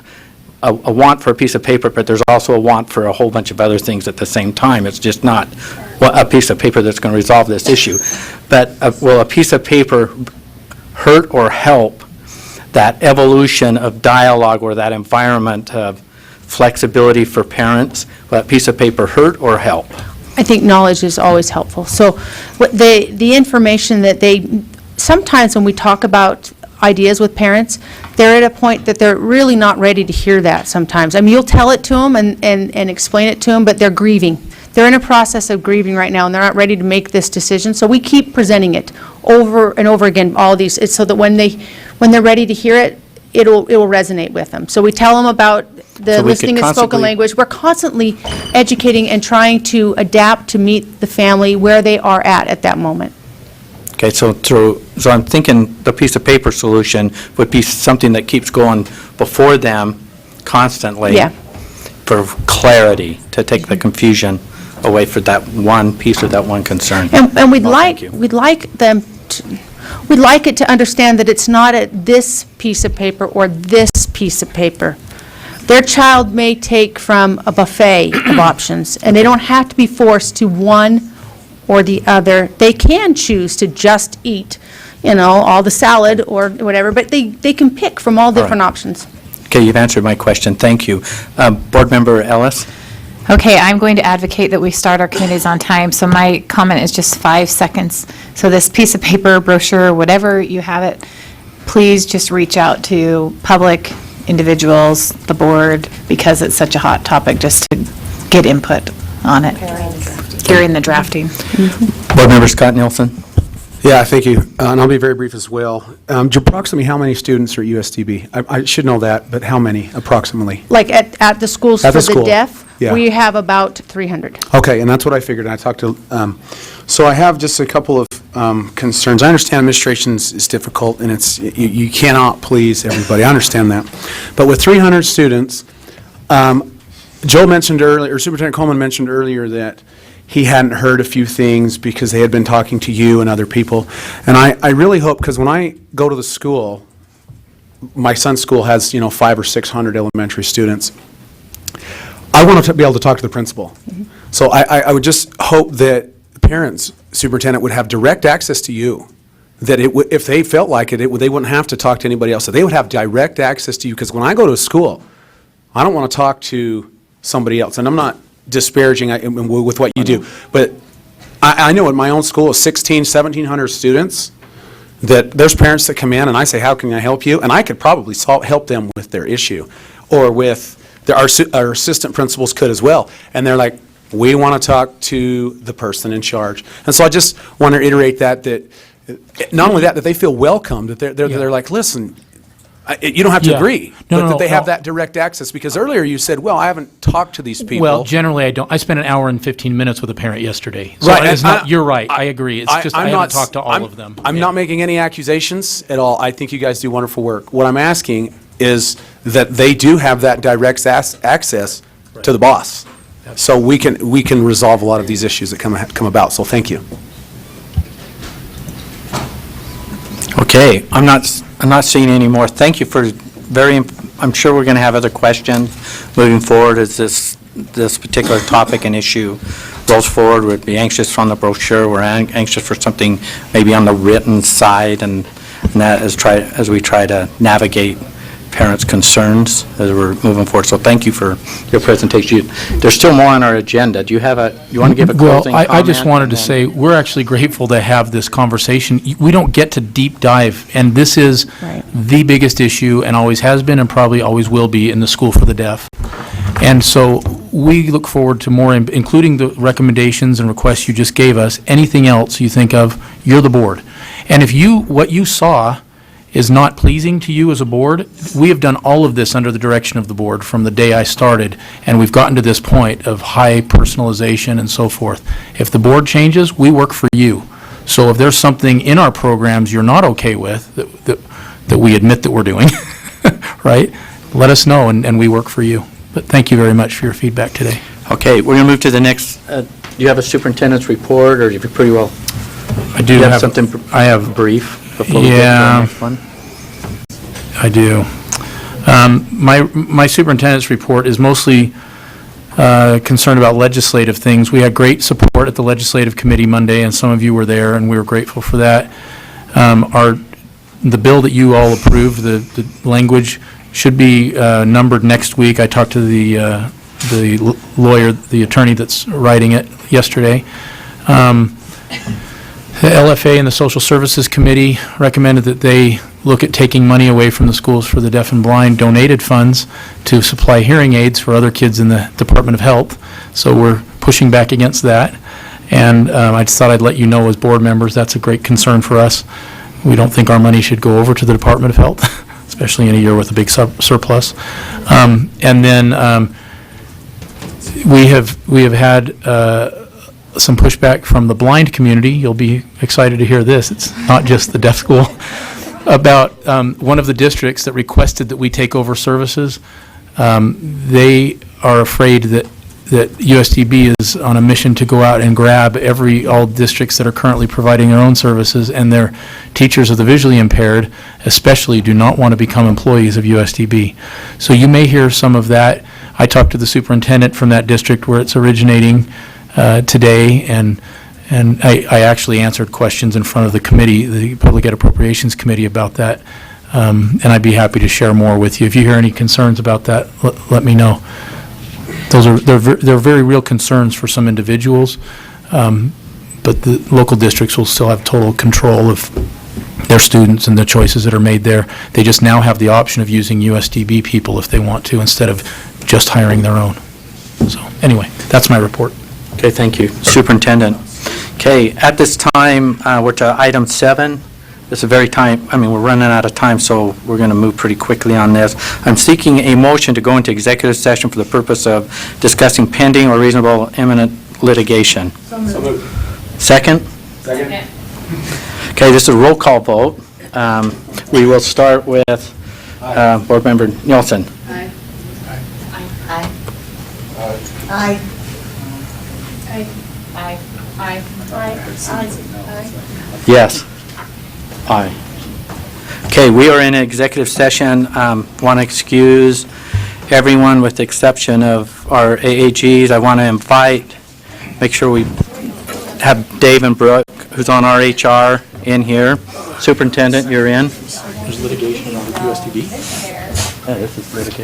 a want for a piece of paper, but there's also a want for a whole bunch of other things at the same time. It's just not a piece of paper that's going to resolve this issue. But will a piece of paper hurt or help that evolution of dialogue or that environment of flexibility for parents? Will that piece of paper hurt or help? I think knowledge is always helpful. So the information that sometimes when we talk about ideas with parents, they're at a point that they're really not ready to hear that sometimes. I mean, you'll tell it to them and explain it to them, but they're grieving. They're in a process of grieving right now, and they're not ready to make this decision. So we keep presenting it over and over again, all these, it's so that when they're ready to hear it, it will resonate with them. So we tell them about the So we could listening and spoken constantly- language. We're constantly educating and trying to adapt to meet the family where they are at that moment. Okay, so I'm thinking the piece of paper solution would be something that keeps going before them constantly. Yeah. For clarity, to take the confusion away for that one piece or that one concern. And we'd Well, thank like, you. we'd like them, we'd like it to understand that it's not this piece of paper or this piece of paper. Their child may take from a buffet of options, and they don't have to be forced to one or the other. They can choose to just eat, all the salad or whatever, but they can pick from all different options. Okay, you've answered my question, thank you. Board Member Ellis? Okay, I'm going to advocate that we start our committees on time, so my comment is just 5 seconds. So this piece of paper, brochure, whatever you have it, please just reach out to public, individuals, the board, because it's such a hot topic, just to get input on it. During the drafting. Board Member Scott Nielsen? Yeah, thank you. And I'll be very brief as well. Approximately how many students are at USDB? I should know that, but how many approximately? Like at the schools At for the the school, deaf, yeah. we have about 300. Okay, and that's what I figured. I talked to, so I have just a couple of concerns. I understand administration is difficult, and you cannot please everybody. I understand that. But with 300 students, Joe mentioned earlier, or Superintendent Coleman mentioned earlier that he hadn't heard a few things because they had been talking to you and other people. And I really hope, because when I go to the school, my son's school has, 500 or 600 elementary students. I want to be able to talk to the principal. So I would just hope that parents, superintendent, would have direct access to you, that if they felt like it, they wouldn't have to talk to anybody else, that they would have direct access to you, because when I go to a school, I don't want to talk to somebody else, and I'm not disparaging with what you do, but I know at my own school, 1,700 students, that there's parents that come in and I say, how can I help you? And I could probably help them with their issue, or with, our assistant principals could as well, and they're like, we want to talk to the person in charge. And so I just want to reiterate that not only that they feel welcomed, that they're like, listen, you don't have to Yeah. agree, No, but no, that they no. have that direct access, because earlier you said, well, I haven't talked to these people. Well, generally, I don't. I spent an hour and 15 minutes with a parent yesterday. So Right, it's and not, you're right, I agree. It's just, I haven't talked to all of them. I'm not making any accusations at all. I think you guys do wonderful work. What I'm asking is that they do have that direct access to the boss. So we can resolve a lot of these issues that come about. So thank you. Okay, I'm not seeing any more. Thank you for I'm sure we're going to have other questions moving forward as this particular topic and issue rolls forward. We'd be anxious on the brochure. We're anxious for something maybe on the written side, and that as we try to navigate parents' concerns as we're moving forward. So thank you for your presentation. There's still more on our agenda. Do you want to give a closing comment? Well, I just wanted to say, we're actually grateful to have this conversation. We don't get to deep dive, and this is the biggest issue, and always has been, and probably always will be, in the school for the deaf. And so we look forward to more, including the recommendations and requests you just gave us. Anything else you think of, you're the board. And if what you saw is not pleasing to you as a board, we have done all of this under the direction of the board from the day I started, and we've gotten to this point of high personalization and so forth. If the board changes, we work for you. So if there's something in our programs you're not okay with, that we admit that we're doing, right, let us know, and we work for you. But thank you very much for your feedback today. Okay, we're going to move to the next, do you have a superintendent's report, or you're pretty well? I do have something. I have brief before we get to the next one. I do. My superintendent's report is mostly concerned about legislative things. We had great support at the legislative committee Monday, and some of you were there, and we were grateful for that. The bill that you all approved, the language, should be numbered next week. I talked to the lawyer, the attorney that's writing it yesterday. The LFA and the Social Services Committee recommended that they look at taking money away from the Schools for the Deaf and Blind donated funds to supply hearing aids for other kids in the Department of Health. So we're pushing back against that. And I just thought I'd let you know, as board members, that's a great concern for us. We don't think our money should go over to the Department of Health, especially in a year with a big surplus. And then we have had some pushback from the blind community. You'll be excited to hear this. It's not just the deaf school. About one of the districts that requested that we take over services. They are afraid that USDB is on a mission to go out and grab all districts that are currently providing their own services, and their teachers of the visually impaired especially do not want to become employees of USDB. So you may hear some of that. I talked to the superintendent from that district where it's originating today, and I actually answered questions in front of the committee, the Public Ed Appropriations Committee, about that, and I'd be happy to share more with you. If you hear any concerns about that, let me know. They're very real concerns for some individuals, but the local districts will still have total control of their students and the choices that are made there. They just now have the option of using USDB people if they want to, instead of just hiring their own. So anyway, that's my report. Okay, thank you. Superintendent. Okay, at this time, we're to item 7. This is we're running out of time, so we're going to move pretty quickly on this. I'm seeking a motion to go into executive session for the purpose of discussing pending or reasonable imminent litigation. So moved. Second? Second. Okay, this is a roll call vote. We will start with Board Member Nielsen. Aye. Aye. Aye. Yes. Aye. Okay, we are in executive session. Want to excuse everyone with the exception of our AAGs. I want to make sure we have Dave and Brooke, who's on our HR, in here. Superintendent, you're in. There's litigation on USDB. Yeah, this is litigation.